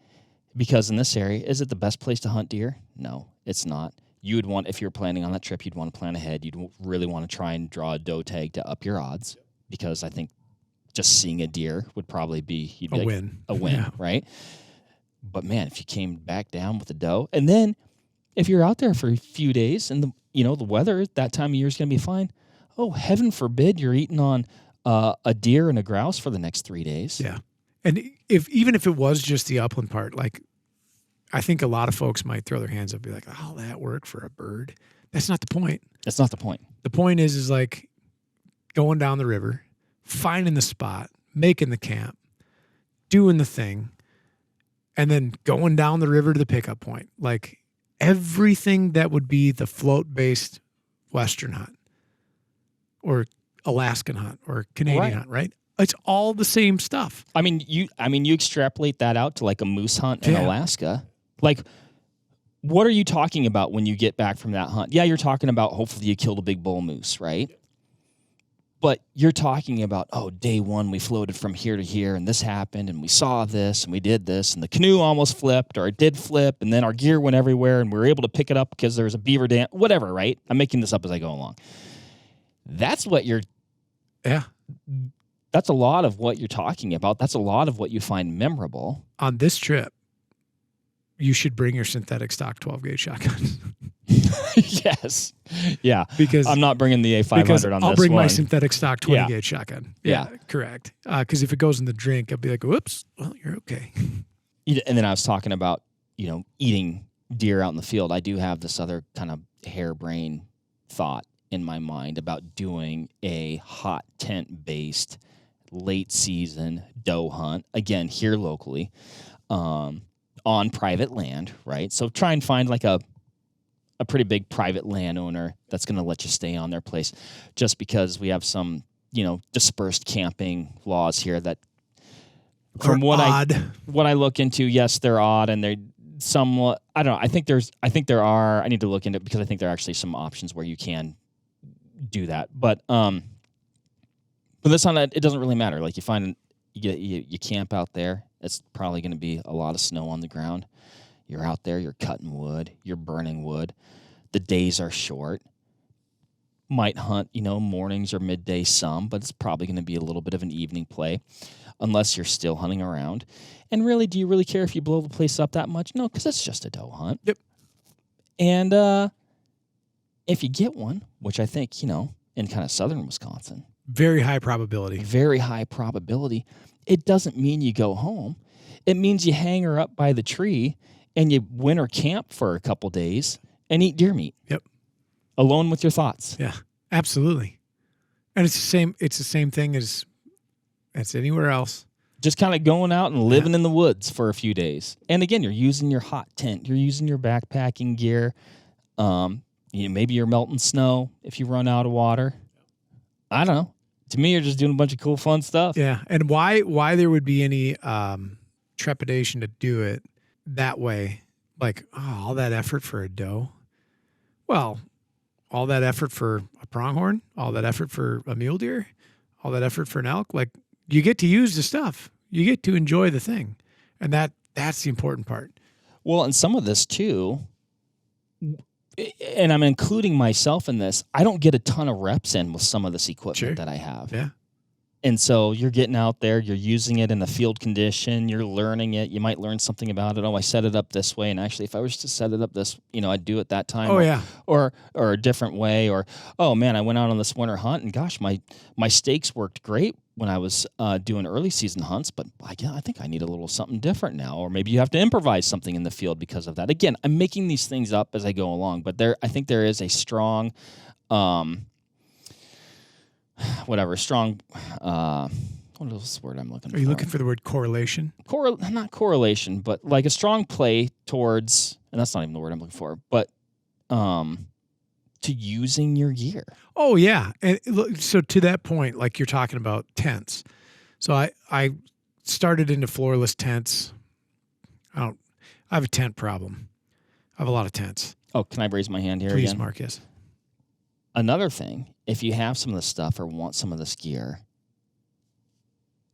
Because in this area, is it the best place to hunt deer? No, it's not. You would want, if you're planning on that trip, you'd want to plan ahead. You'd really want to try and draw a doe tag to up your odds, because I think just seeing a deer would probably be a win. A win, right? But man, if you came back down with a doe, and then if you're out there for a few days and the weather that time of year is going to be fine. Oh, heaven forbid you're eating on a deer and a grouse for the next 3 days. Yeah. And even if it was just the upland part, like, I think a lot of folks might throw their hands up and be like, oh, that worked for a bird. That's not the point. That's not the point. The point is like going down the river, finding the spot, making the camp, doing the thing, and then going down the river to the pickup point. Like everything that would be the float-based Western hunt or Alaskan hunt or Canadian hunt, right? It's all the same stuff. I mean, you extrapolate that out to like a moose hunt in Alaska. Like, what are you talking about when you get back from that hunt? Yeah, you're talking about hopefully you killed a big bull moose, right? But you're talking about, day one we floated from here to here and this happened and we saw this and we did this and the canoe almost flipped or it did flip and then our gear went everywhere and we were able to pick it up because there was a beaver dam, whatever, right? I'm making this up as I go along. That's what you're... Yeah. That's a lot of what you're talking about. That's a lot of what you find memorable. On this trip, you should bring your synthetic stock 12-gauge shotgun. Yes. Yeah. Because I'm not bringing the A500 because on this I'll bring one. my synthetic stock 20-gauge shotgun. Yeah. Correct. Because if it goes in the drink, I'll be like, whoops, well, you're okay. And then I was talking about, eating deer out in the field. I do have this other kind of harebrained thought in my mind about doing a hot tent-based late season doe hunt, again, here locally, on private land, right? So try and find like a pretty big private landowner that's going to let you stay on their place, just because we have some, dispersed camping laws here that, from what I look into, yes, they're odd, and they're somewhat, I don't know. I think there are, I need to look into it, because I think there are actually some options where you can do that. But this one, it doesn't really matter. Like, you camp out there. It's probably going to be a lot of snow on the ground. You're out there, you're cutting wood, you're burning wood. The days are short. Might hunt, mornings or midday some, but it's probably going to be a little bit of an evening play, unless you're still hunting around. And really, do you really care if you blow the place up that much? No, because it's just a doe hunt. Yep. And if you get one, which I think, in kind of southern Wisconsin, Very high probability. very high probability, it doesn't mean you go home. It means you hang her up by the tree and you winter camp for a couple days and eat deer meat. Yep. Alone with your thoughts. Yeah, absolutely. And it's the same thing as anywhere else. Just kind of going out and living in the woods for a few days. And again, you're using your hot tent. You're using your backpacking gear. Maybe you're melting snow if you run out of water. I don't know. To me, you're just doing a bunch of cool, fun stuff. Yeah, and why there would be any trepidation to do it that way, like, all that effort for a doe? Well, all that effort for a pronghorn, all that effort for a mule deer, all that effort for an elk, like, you get to use the stuff. You get to enjoy the thing. And that's the important part. Well, and some of this too, and I'm including myself in this, I don't get a ton of reps in with some of this equipment that I have. Yeah. And so you're getting out there, you're using it in the field condition, you're learning it. You might learn something about it. Oh, I set it up this way. And actually, if I was to set it up this, I'd do it that time. Oh, yeah. Or a different way. Or, oh, man, I went out on this winter hunt, and gosh, my stakes worked great when I was doing early season hunts, but I think I need a little something different now. Or maybe you have to improvise something in the field because of that. Again, I'm making these things up as I go along, but I think there is a strong... what is this word I'm looking for? Are you looking for the word correlation? Not correlation, but like a strong play towards, and that's not even the word I'm looking for, but to using your gear. Oh, yeah. And look, so to that point, like you're talking about tents. So I started into floorless tents. I have a tent problem. I have a lot of tents. Oh, can I raise my hand here Please, again? Mark, yes. Another thing, if you have some of this stuff or want some of this gear,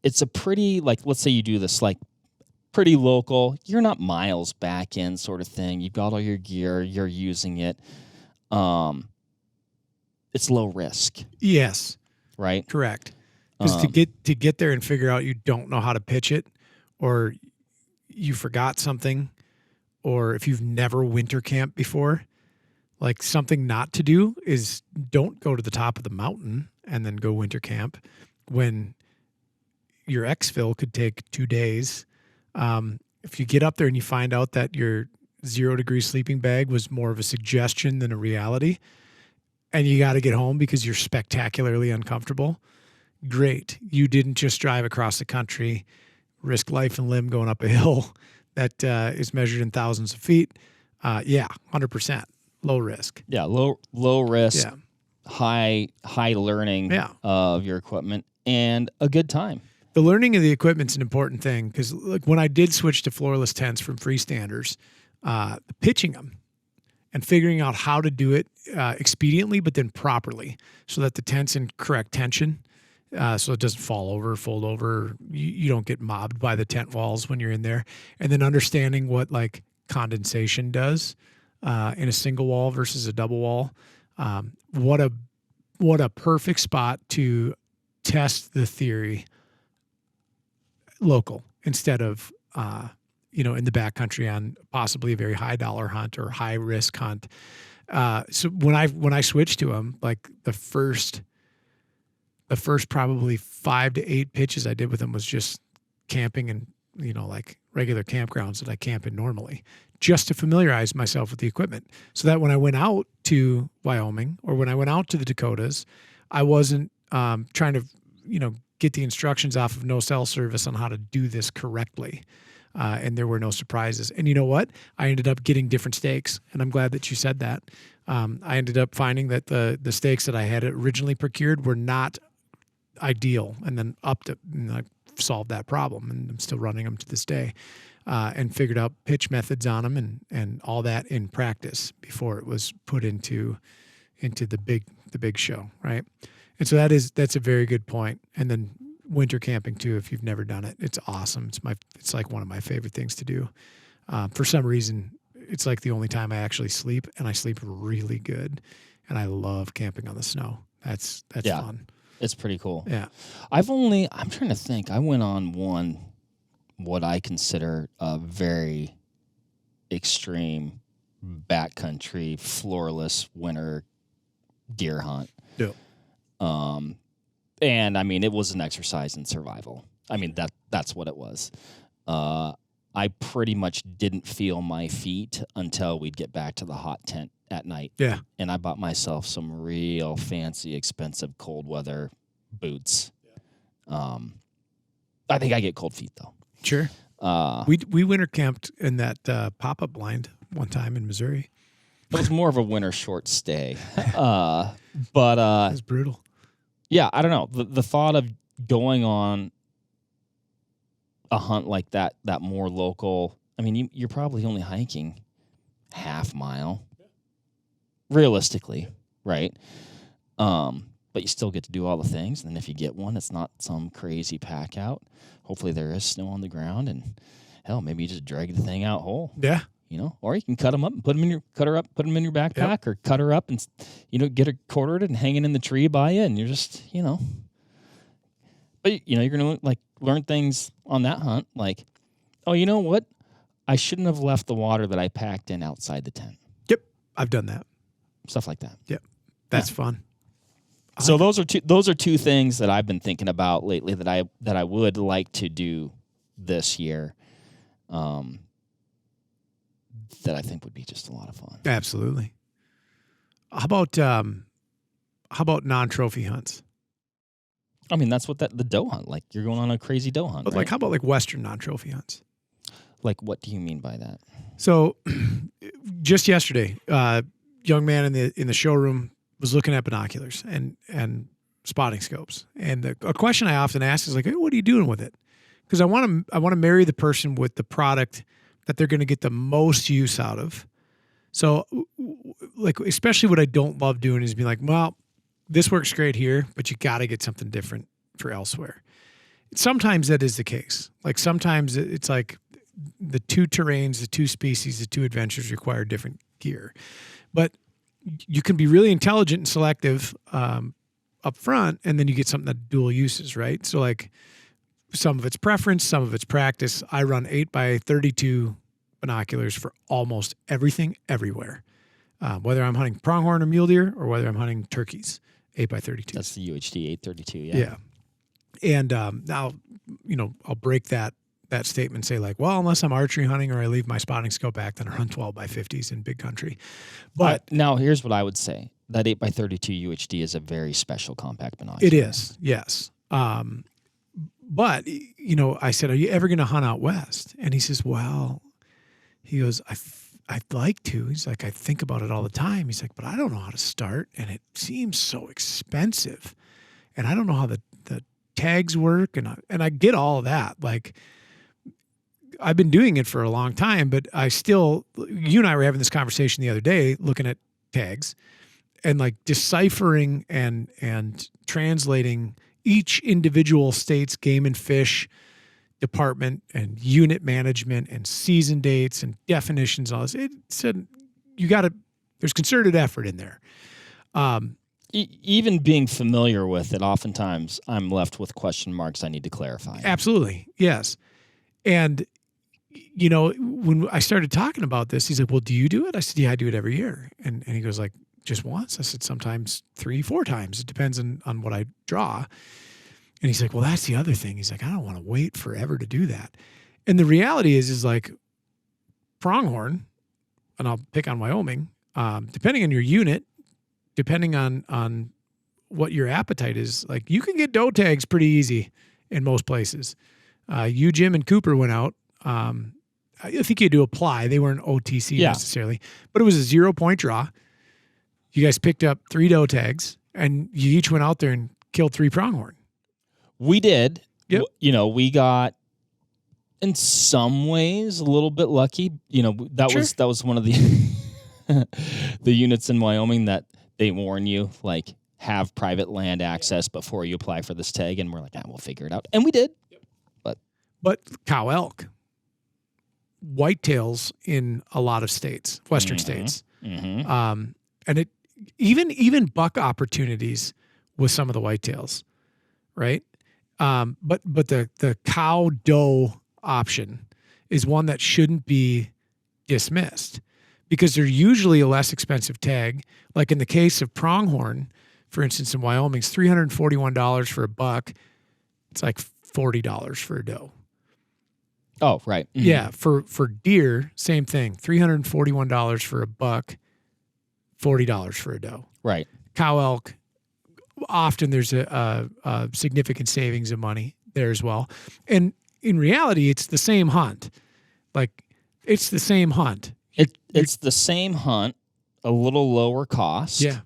it's a pretty, like, let's say you do this, like, pretty local. You're not miles back in sort of thing. You've got all your gear. You're using it. It's low risk. Yes. Right? Correct. Because to get there and figure out you don't know how to pitch it, or you forgot something, or if you've never winter camped before, like, something not to do is don't go to the top of the mountain and then go winter camp when your exfil could take 2 days. If you get up there and you find out that your 0-degree sleeping bag was more of a suggestion than a reality, and you got to get home because you're spectacularly uncomfortable, great. You didn't just drive across the country, risk life and limb going up a hill that is measured in thousands of feet. 100%. Low risk. Yeah, low risk, high learning of your equipment, and a good time. The learning of the equipment's an important thing, because, like, when I did switch to floorless tents from freestanders, pitching them and figuring out how to do it expediently, but then properly, so that the tent's in correct tension, so it doesn't fall over, fold over. You don't get mobbed by the tent walls when you're in there, and then understanding what, like, condensation does in a single wall versus a double wall. What a perfect spot to test the theory local instead of, in the backcountry on possibly a very high dollar hunt or high risk hunt. So when I switched to them, like the first probably 5 to 8 pitches I did with them was just camping and, like regular campgrounds that I camp in normally, just to familiarize myself with the equipment, so that when I went out to Wyoming or when I went out to the Dakotas, I wasn't trying to, get the instructions off of no cell service on how to do this correctly. And there were no surprises. And you know what? I ended up getting different stakes, and I'm glad that you said that. I ended up finding that the stakes that I had originally procured were not ideal, and then I solved that problem, and I'm still running them to this day, and figured out pitch methods on them and all that in practice before it was put into the big show, right? And so that's a very good point. And then winter camping too, if you've never done it, it's awesome. It's like one of my favorite things to do. For some reason, it's like the only time I actually sleep, and I sleep really good. And I love camping on the snow. That's fun. It's pretty cool. Yeah. I'm trying to think. I went on what I consider a very extreme backcountry, floorless winter deer hunt. Yeah. And I mean, it was an exercise in survival. I mean, that's what it was. I pretty much didn't feel my feet until we'd get back to the hot tent at night. Yeah. And I bought myself some real fancy, expensive cold weather boots. Yeah. I think I get cold feet though. Sure. We winter camped in that pop-up blind one time in Missouri. It was more of a winter short stay. But it was brutal. Yeah, I don't know. The thought of going on a hunt like that more local, I mean, you're probably only hiking half mile, realistically, right? But you still get to do all the things. And if you get one, it's not some crazy pack out. Hopefully there is snow on the ground, and hell, maybe you just drag the thing out whole. Yeah. Or you can cut them up and put them in your backpack, or cut her up and, get her quartered and hanging in the tree by you. And you're just, but you're going to learn things on that hunt. Like, oh, you know what? I shouldn't have left the water that I packed in outside the tent. Yep. I've done that. Stuff like that. Yep. That's fun. So those are two things that I've been thinking about lately that I would like to do this year. That I think would be just a lot of fun. Absolutely. How about non-trophy hunts? I mean, that's what the doe hunt. Like, you're going on a crazy doe hunt. But right? how about Western non-trophy hunts? Like, what do you mean by that? So, just yesterday, young man in the showroom was looking at binoculars and spotting scopes, and a question I often ask is like, hey, what are you doing with it? Because I want to marry the person with the product that they're going to get the most use out of. So, especially what I don't love doing is being like, well, this works great here, but you got to get something different for elsewhere. Sometimes that is the case. Like, sometimes it's like the two terrains, the two species, the two adventures require different gear. But you can be really intelligent and selective up front, and then you get something that dual uses, right? So, some of it's preference, some of it's practice. I run 8x32 binoculars for almost everything, everywhere. Whether I'm hunting pronghorn or mule deer, or whether I'm hunting turkeys, 8x32. That's the UHD 832. Yeah. Yeah. And now, I'll break that statement and say well, unless I'm archery hunting or I leave my spotting scope back, then I run 12x50s in big country. But now here's what I would say: that 8x32 UHD is a very special compact binocular. It is, yes. But, I said, are you ever going to hunt out west? And he says, well, he goes, I'd like to. He's like, I think about it all the time. He's like, but I don't know how to start, and it seems so expensive. And I don't know how the tags work, and I get all of that. Like, I've been doing it for a long time, but you and I were having this conversation the other day looking at tags and deciphering and translating each individual state's game and fish department and unit management and season dates and definitions, all this. It said there's concerted effort in there. even being familiar with it, oftentimes I'm left with question marks I need to clarify. Absolutely. Yes. And, you know, when I started talking about this, he's like, well, do you do it? I said, yeah, I do it every year. And he goes like, just once? I said, sometimes 3-4 times. It depends on what I draw. And he's like, well, that's the other thing. He's like, I don't want to wait forever to do that. And the reality is like pronghorn, and I'll pick on Wyoming, depending on your unit, depending on what your appetite is, like you can get doe tags pretty easy in most places. You, Jim, and Cooper went out. I think you had to apply. They weren't OTC necessarily, but it was a 0-point draw. You guys picked up 3 doe tags, and you each went out there and killed 3 pronghorn. We did. Yep. You know, we got, in some ways, a little bit lucky. You know, that was one of the the units in Wyoming that they warn you, like, have private land access before you apply for this tag. And we're like, we'll figure it out. And we did. But cow elk, whitetails in a lot of states, Western states. Mm-hmm. And it even buck opportunities with some of the whitetails, right? But the cow doe option is one that shouldn't be dismissed because they're usually a less expensive tag. Like in the case of pronghorn, for instance, in Wyoming, it's $341 for a buck. It's like $40 for a doe. Oh, right. Mm-hmm. Yeah, for deer, same thing. $341 for a buck, $40 for a doe. Right. Cow elk, often there's a significant savings of money there as well. And in reality, it's the same hunt. Like, it's the same hunt. It's the same hunt, a little lower cost. Yeah.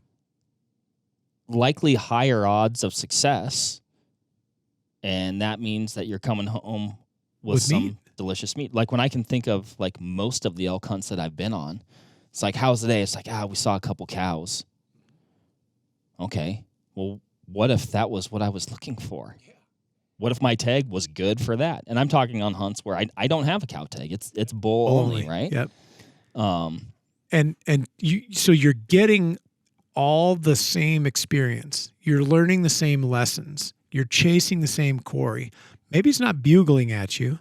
Likely higher odds of success. And that means that you're coming home with some meat. Delicious meat. Like when I can think of like most of the elk hunts that I've been on, it's like, how's the day? It's like, we saw a couple cows. Okay. Well, what if that was what I was looking for? Yeah. What if my tag was good for that? And I'm talking on hunts where I don't have a cow tag. It's bull only, right? Yep. And so you're getting all the same experience. You're learning the same lessons. You're chasing the same quarry. Maybe it's not bugling at you,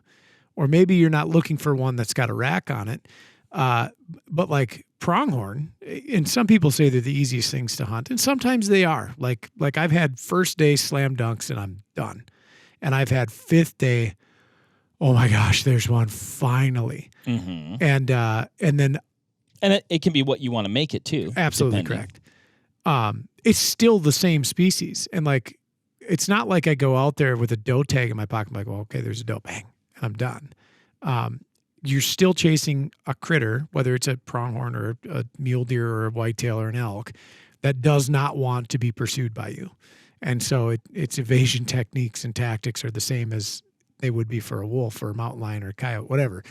or maybe you're not looking for one that's got a rack on it. But like pronghorn, and some people say they're the easiest things to hunt, and sometimes they are. Like I've had first day slam dunks and I'm done. And I've had 5th day, oh my gosh, there's one finally. Mm-hmm. And then it can be what you want to make it too. Absolutely correct. It's still the same species. And like, it's not like I go out there with a doe tag in my pocket. I'm like, well, okay, there's a doe, bang, and I'm done. You're still chasing a critter, whether it's a pronghorn or a mule deer or a whitetail or an elk, that does not want to be pursued by you. And so its evasion techniques and tactics are the same as they would be for a wolf or a mountain lion or a coyote, whatever.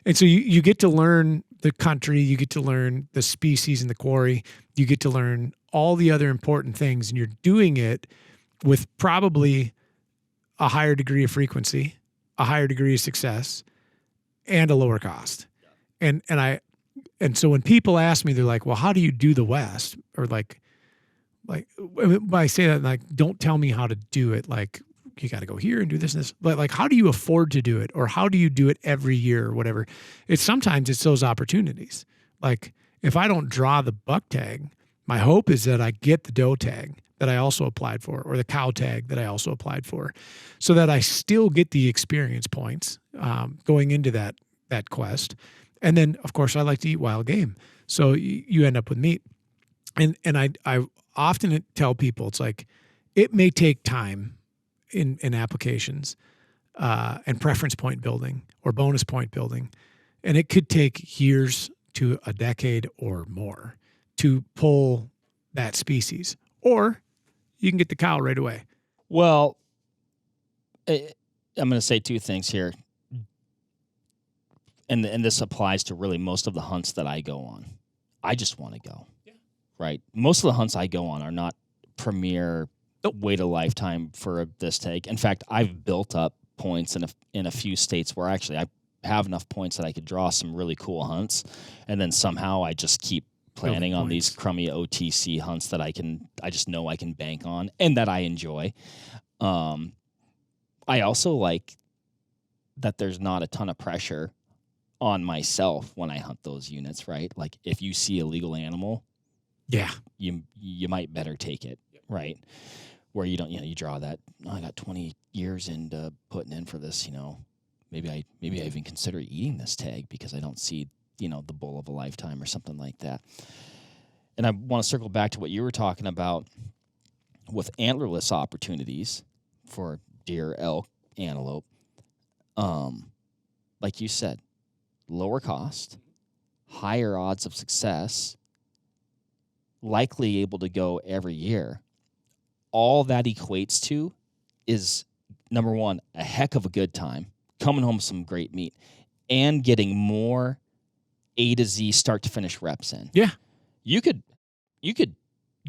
And so you get to learn the country, you get to learn the species in the quarry, you get to learn all the other important things, and you're doing it with probably a higher degree of frequency, a higher degree of success, and a lower cost. And so when people ask me, they're like, well, how do you do the West? Or like when I say that, like, don't tell me how to do it. Like, you got to go here and do this and this. But like, how do you afford to do it? Or how do you do it every year or whatever? Sometimes it's those opportunities. Like, if I don't draw the buck tag, my hope is that I get the doe tag that I also applied for, or the cow tag that I also applied for, so that I still get the experience points going into that quest. And then, of course, I like to eat wild game, so you end up with meat. And I often tell people, it's like, it may take time in applications and preference point building or bonus point building, and it could take years to a decade or more to pull that species, or you can get the cow right away. Well, I'm going to say 2 things here. And this applies to really most of the hunts that I go on. I just want to go. Yeah. Right? Most of the hunts I go on are not premier wait a lifetime for this tag. In fact, I've built up points in a few states where actually I have enough points that I could draw some really cool hunts, and then somehow I just keep planning on these points. crummy OTC hunts that I just know I can bank on and that I enjoy. I also like that there's not a ton of pressure on myself when I hunt those units, right? Like if you see a legal animal, Yeah. you might better take it, right? Where you don't, you draw that, I got 20 years into putting in for this, maybe I even consider eating this tag because I don't see, the bull of a lifetime or something like that. And I want to circle back to what you were talking about with antlerless opportunities for deer, elk, antelope. Like you said, lower cost, higher odds of success, likely able to go every year. All that equates to is, number one, a heck of a good time, coming home with some great meat, and getting more A to Z start to finish reps in. Yeah. You could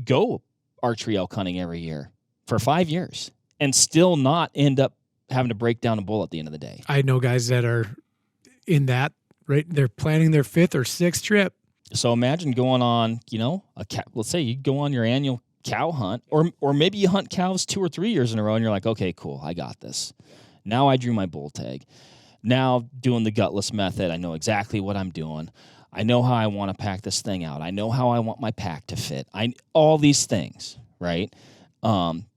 go archery elk hunting every year for 5 years and still not end up having to break down a bull at the end of the day. I know guys that are in that, right? They're planning their 5th or 6th trip. So imagine going on, let's say you go on your annual cow hunt, or maybe you hunt cows 2 or 3 years in a row and you're like, okay, cool, I got this. Now I drew my bull tag. Now doing the gutless method, I know exactly what I'm doing. I know how I want to pack this thing out. I know how I want my pack to fit. All these things, right?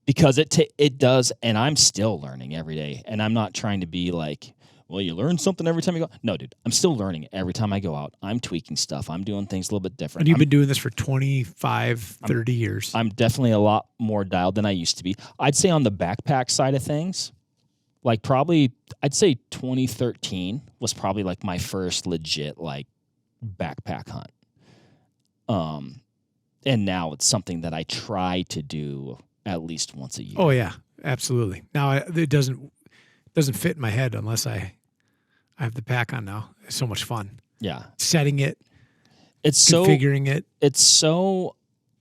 Because it does, and I'm still learning every day. And I'm not trying to be like, well, you learn something every time you go. No, dude, I'm still learning every time I go out. I'm tweaking stuff. I'm doing things a little bit different. And you've been doing this for 25, 30 years. I'm definitely a lot more dialed than I used to be. I'd say on the backpack side of things, like probably, I'd say 2013 was probably like my first legit like backpack hunt. And now it's something that I try to do at least once a year. Oh yeah, absolutely. Now it doesn't fit in my head unless I have the pack on now. It's so much fun. Yeah. Setting it, it's configuring it. It's so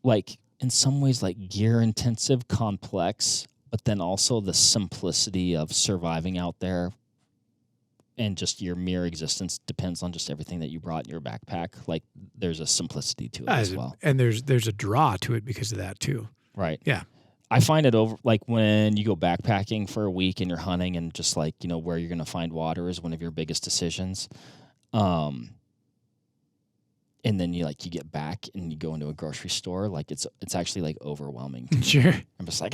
like in some ways like gear intensive, complex, but then also the simplicity of surviving out there and just your mere existence depends on just everything that you brought in your backpack. Like there's a simplicity to it as well. And there's a draw to it because of that too. Right. Yeah. I find it over like when you go backpacking for a week and you're hunting and just like, where you're going to find water is one of your biggest decisions. And then you get back and you go into a grocery store, like it's actually like overwhelming. Sure. I'm just like,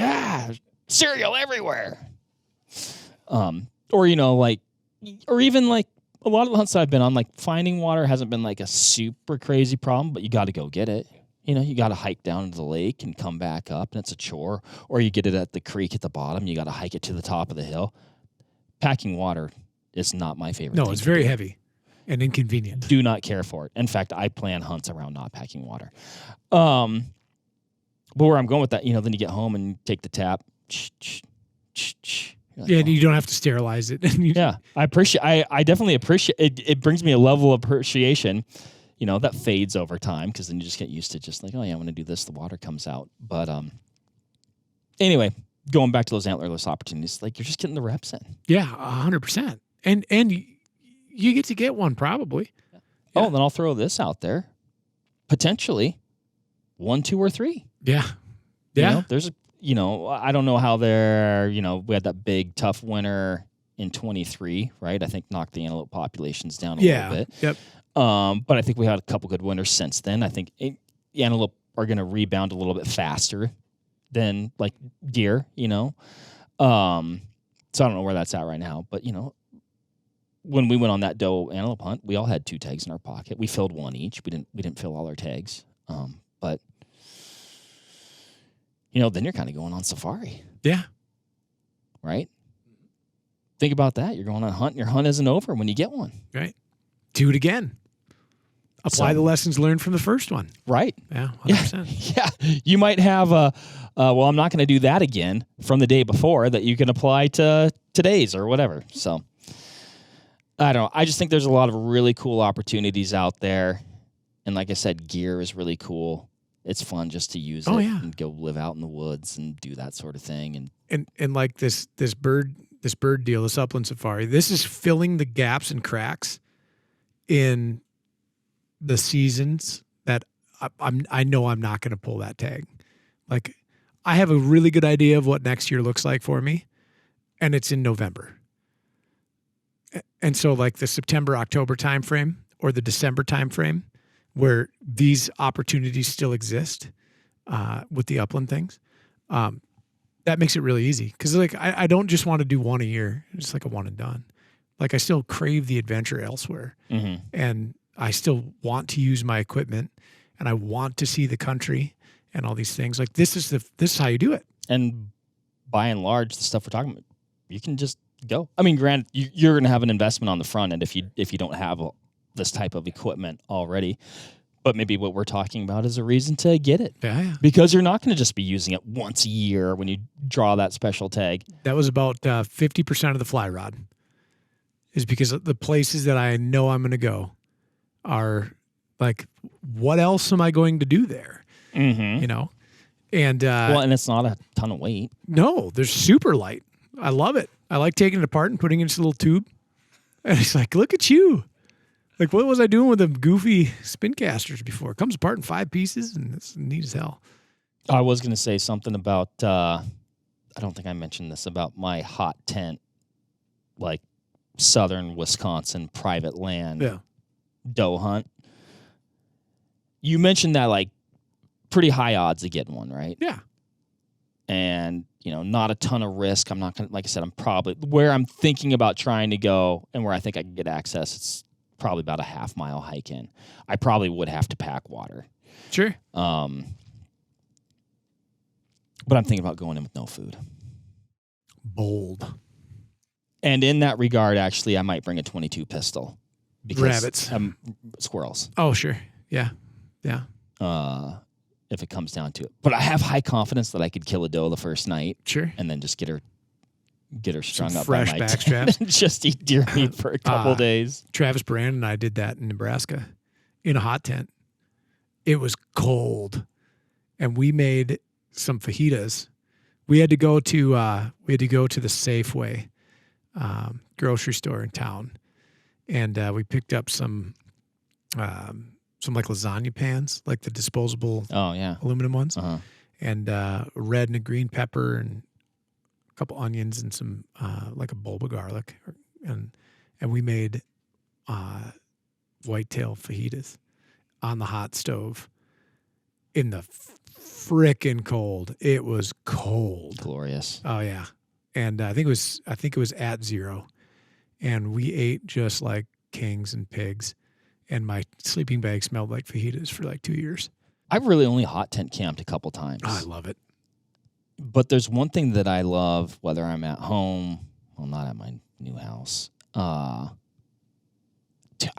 cereal everywhere. Or even like a lot of the hunts that I've been on, like finding water hasn't been like a super crazy problem, but you got to go get it. You got to hike down to the lake and come back up, and it's a chore. Or you get it at the creek at the bottom. You got to hike it to the top of the hill. Packing water is not my favorite. No, it's very heavy and inconvenient. Do not care for it. In fact, I plan hunts around not packing water. But where I'm going with that, then you get home and you take the tap. Like, and you don't have to sterilize it. Yeah, I definitely appreciate it. It brings me a level of appreciation. That fades over time because then you just get used to just like, oh yeah, I'm going to do this. The water comes out. But anyway, going back to those antlerless opportunities, like you're just getting the reps in. Yeah, 100%. And you get to get one probably. Yeah. Oh, then I'll throw this out there. Potentially 1, 2, or 3. Yeah. Yeah. There's I don't know how they're, we had that big tough winter in 23, right? I think knocked the antelope populations down a little bit. Yep. But I think we had a couple good winters since then. I think the antelope are going to rebound a little bit faster than like deer, So I don't know where that's at right now. But, when we went on that doe antelope hunt, we all had 2 tags in our pocket. We filled 1 each. We didn't fill all our tags. But then you're kind of going on safari. Yeah. Right? Think about that. You're going on a hunt, and your hunt isn't over when you get one. Right. Do it again. Apply the lessons learned from the first one. Right. Yeah, 100%. Yeah. You might have well, I'm not going to do that again from the day before that you can apply to today's or whatever. So, I don't know. I just think there's a lot of really cool opportunities out there. And like I said, gear is really cool. It's fun just to use it and go live out in the woods and do that sort of thing. And like this bird deal, this upland safari, this is filling the gaps and cracks in the seasons that I know I'm not going to pull that tag. Like, I have a really good idea of what next year looks like for me, and it's in November. And so, like the September, October timeframe or the December timeframe, where these opportunities still exist with the Upland things, that makes it really easy. Because like I don't just want to do one a year, just like a one and done. Like I still crave the adventure elsewhere, and I still want to use my equipment, and I want to see the country and all these things. Like this is how you do it. And by and large, the stuff we're talking about, you can just go. I mean, granted, you're going to have an investment on the front end if you don't have this type of equipment already. But maybe what we're talking about is a reason to get it. Yeah. Because you're not going to just be using it once a year when you draw that special tag. That was about 50% of the fly rod. Is because the places that I know I'm going to go are like, what else am I going to do there? Mm-hmm. You know? And and it's not a ton of weight. No, they're super light. I love it. I like taking it apart and putting it in this little tube. And it's like, look at you. Like, what was I doing with the goofy spin casters before? It comes apart in 5 pieces, and it's neat as hell. I was going to say something about, I don't think I mentioned this, about my hot tent, like southern Wisconsin private land doe hunt. You mentioned that, like, pretty high odds of getting one, right? Yeah. And, not a ton of risk. I'm not going to, like I said, I'm probably, where I'm thinking about trying to go and where I think I can get access, it's probably about a half-mile hike in. I probably would have to pack water. Sure. But I'm thinking about going in with no food. Bold. And in that regard, actually, I might bring a .22 pistol. Because, rabbits. Squirrels. Oh, sure. Yeah. Yeah. If it comes down to it. But I have high confidence that I could kill a doe the first night. Sure. And then just get her strung up fresh by my backstraps. and just eat deer meat for a couple days. Travis Brand and I did that in Nebraska in a hot tent. It was cold, and we made some fajitas. We had to go to the Safeway grocery store in town, and we picked up some like lasagna pans, like the disposable aluminum ones, and a red and a green pepper and a couple onions and some like a bulb of garlic, and we made whitetail fajitas on the hot stove in the frickin' cold. It was cold. Glorious. Oh yeah. And I think it was at 0, and we ate just like kings and pigs, and my sleeping bag smelled like fajitas for like 2 years. I've really only hot tent camped a couple times. Oh, I love it. But there's one thing that I love, whether I'm at home, well, not at my new house. I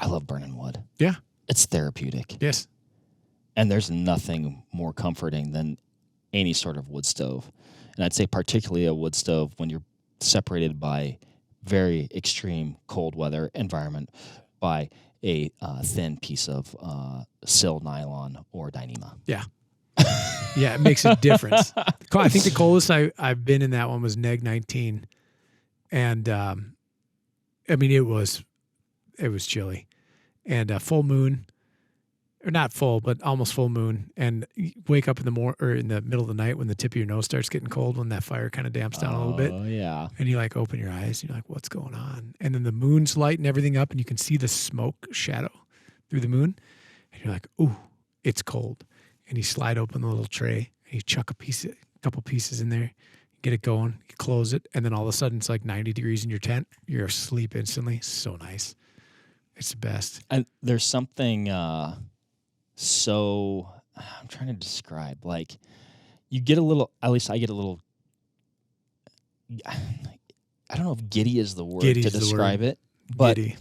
love burning wood. Yeah. It's therapeutic. Yes. And there's nothing more comforting than any sort of wood stove. And I'd say particularly a wood stove when you're separated by very extreme cold weather environment by a thin piece of sill nylon or Dyneema. Yeah. Yeah, it makes a difference. I think the coldest I've been in that one was neg 19. And, I mean, it was chilly. And full moon, or not full, but almost full moon. And you wake up in the middle of the night when the tip of your nose starts getting cold, when that fire kind of damps down a little bit. Oh, yeah. And you like open your eyes and you're like, what's going on? And then the moon's lighting everything up and you can see the smoke shadow through the moon. And you're like, ooh, it's cold. And you slide open the little tray and you chuck a couple pieces in there, get it going, you close it, and then all of a sudden it's like 90 degrees in your tent. You're asleep instantly. So nice. It's the best. And there's something so I'm trying to describe. Like, you get a little, at least I get a little, I don't know if giddy is the word to describe it, but giddy.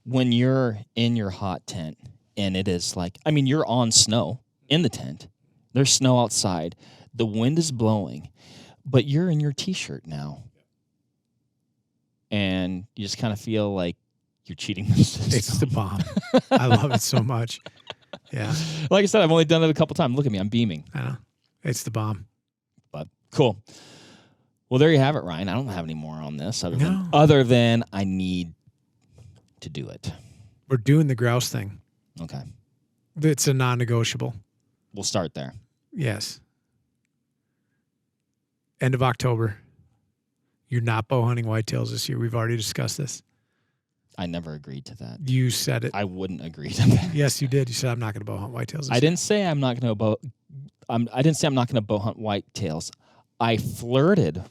When you're in your hot tent and it is like, I mean, you're on snow in the tent. There's snow outside. The wind is blowing, but you're in your T-shirt now. And you just kind of feel like you're cheating the system. It's the bomb. I love it so much. Yeah. Like I said, I've only done it a couple times. Look at me. I'm beaming. I know. It's the bomb. But cool. Well, there you have it, Ryan. I don't have any more on this other than I need to do it. We're doing the grouse thing. Okay. It's a non-negotiable. We'll start there. Yes. End of October. You're not bow hunting whitetails this year. We've already discussed this. I never agreed to that. You said it. I wouldn't agree to that. Yes, you did. You said I'm not going to bow hunt whitetails this year. I didn't say I'm not going to I didn't say I'm not going to bow hunt whitetails. I flirted,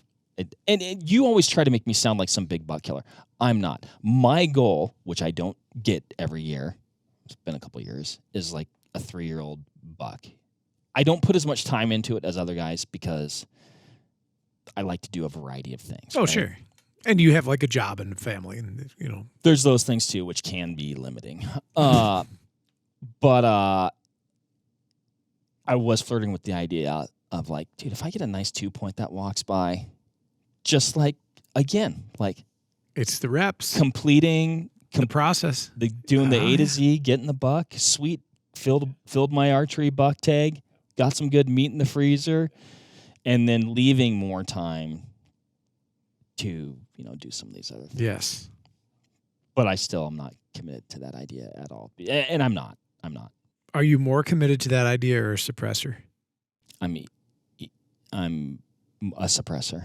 and you always try to make me sound like some big buck killer. I'm not. My goal, which I don't get every year, it's been a couple years, is like a 3-year-old buck. I don't put as much time into it as other guys because I like to do a variety of things. Oh, right? sure. And you have like a job and a family, and There's those things too, which can be limiting. But I was flirting with the idea of like, dude, if I get a nice 2-point that walks by, just like, again, like it's the reps, completing the process, doing the A to Z, getting the buck, sweet, filled my archery buck tag, got some good meat in the freezer, and then leaving more time to, do some of these other things. Yes. But I still am not committed to that idea at all. And I'm not. Are you more committed to that idea or a suppressor? I'm a suppressor.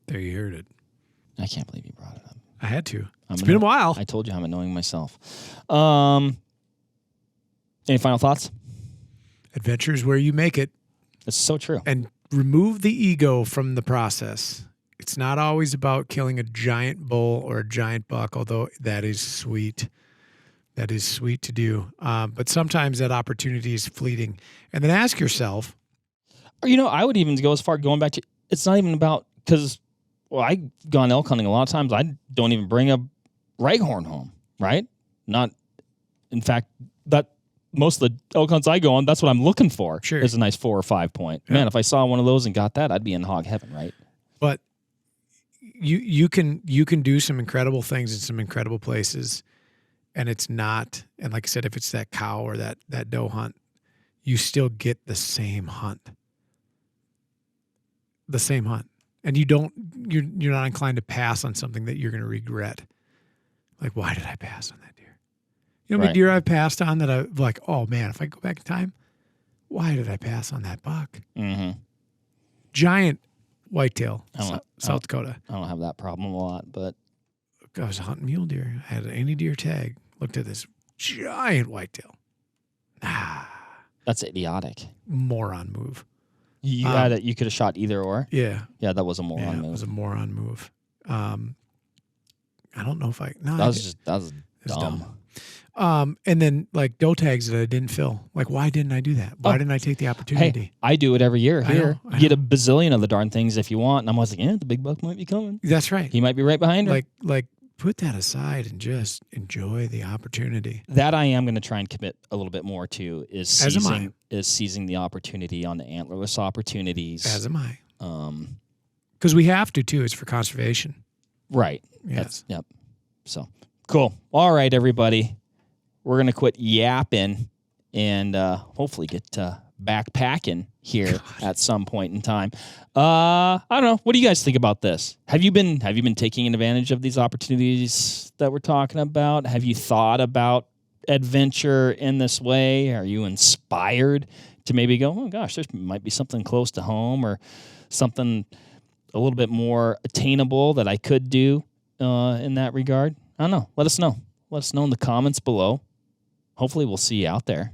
There, you heard it. I can't believe you brought it up. I had to. It's been a while. I told you I'm annoying myself. Any final thoughts? Adventure is where you make it. It's so true. And remove the ego from the process. It's not always about killing a giant bull or a giant buck, although that is sweet. That is sweet to do. But sometimes that opportunity is fleeting. And then ask yourself. Or, I would even go as far going back to, it's not even about, because, I've gone elk hunting a lot of times. I don't even bring a raghorn home, right? Not, in fact, that most of the elk hunts I go on, that's what I'm looking for. Sure. Is a nice 4 or 5 point. Yeah. Man, if I saw one of those and got that, I'd be in hog heaven, right? But you can do some incredible things in some incredible places, and it's not. And like I said, if it's that cow or that doe hunt, you still get the same hunt. The same hunt, and you're not inclined to pass on something that you're going to regret. Like, why did I pass on that deer? You know, Right. deer I've passed on that I like. Oh man, if I go back in time, why did I pass on that buck? Mm-hmm. Giant whitetail, I South Dakota. I don't have that problem a lot, but I was hunting mule deer. I had an any deer tag. Looked at this giant whitetail. that's idiotic. Moron move. You had it. You could have shot either or. Yeah. Yeah, that was a moron It move. was a moron move. I don't know if I. No, That was it's dumb. And then like doe tags that I didn't fill. Like, why didn't I do that? Why didn't I take the opportunity? Hey, I do it every year I here. know, I You get know. a bazillion of the darn things if you want. And I'm always like, the big buck might be coming. That's right. He might be right behind her. Like put that aside and just enjoy the opportunity. That I am going to try and commit a little bit more to is As am I. seizing the opportunity on the antlerless opportunities. As am I. Because we have to too. It's for conservation. Right. Yes. Yep. So cool. All right, everybody. We're going to quit yapping and hopefully get backpacking here at some point in time. I don't know. What do you guys think about this? Have you been taking advantage of these opportunities that we're talking about? Have you thought about adventure in this way? Are you inspired to maybe go, oh gosh, there might be something close to home or something a little bit more attainable that I could do in that regard? I don't know. Let us know. Let us know in the comments below. Hopefully we'll see you out there.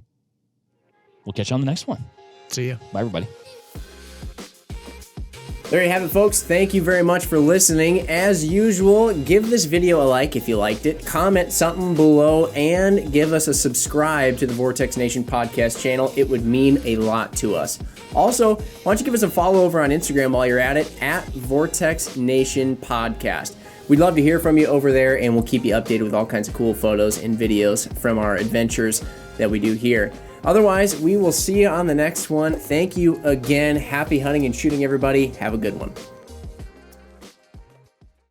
We'll catch you on the next one. See ya. Bye, everybody. There you have it, folks. Thank you very much for listening. As usual, give this video a like if you liked it, comment something below, and give us a subscribe to the Vortex Nation podcast channel. It would mean a lot to us. Also, why don't you give us a follow over on Instagram while you're at it, at Vortex Nation Podcast. We'd love to hear from you over there, and we'll keep you updated with all kinds of cool photos and videos from our adventures that we do here. Otherwise, we will see you on the next one. Thank you again. Happy hunting and shooting, everybody. Have a good one.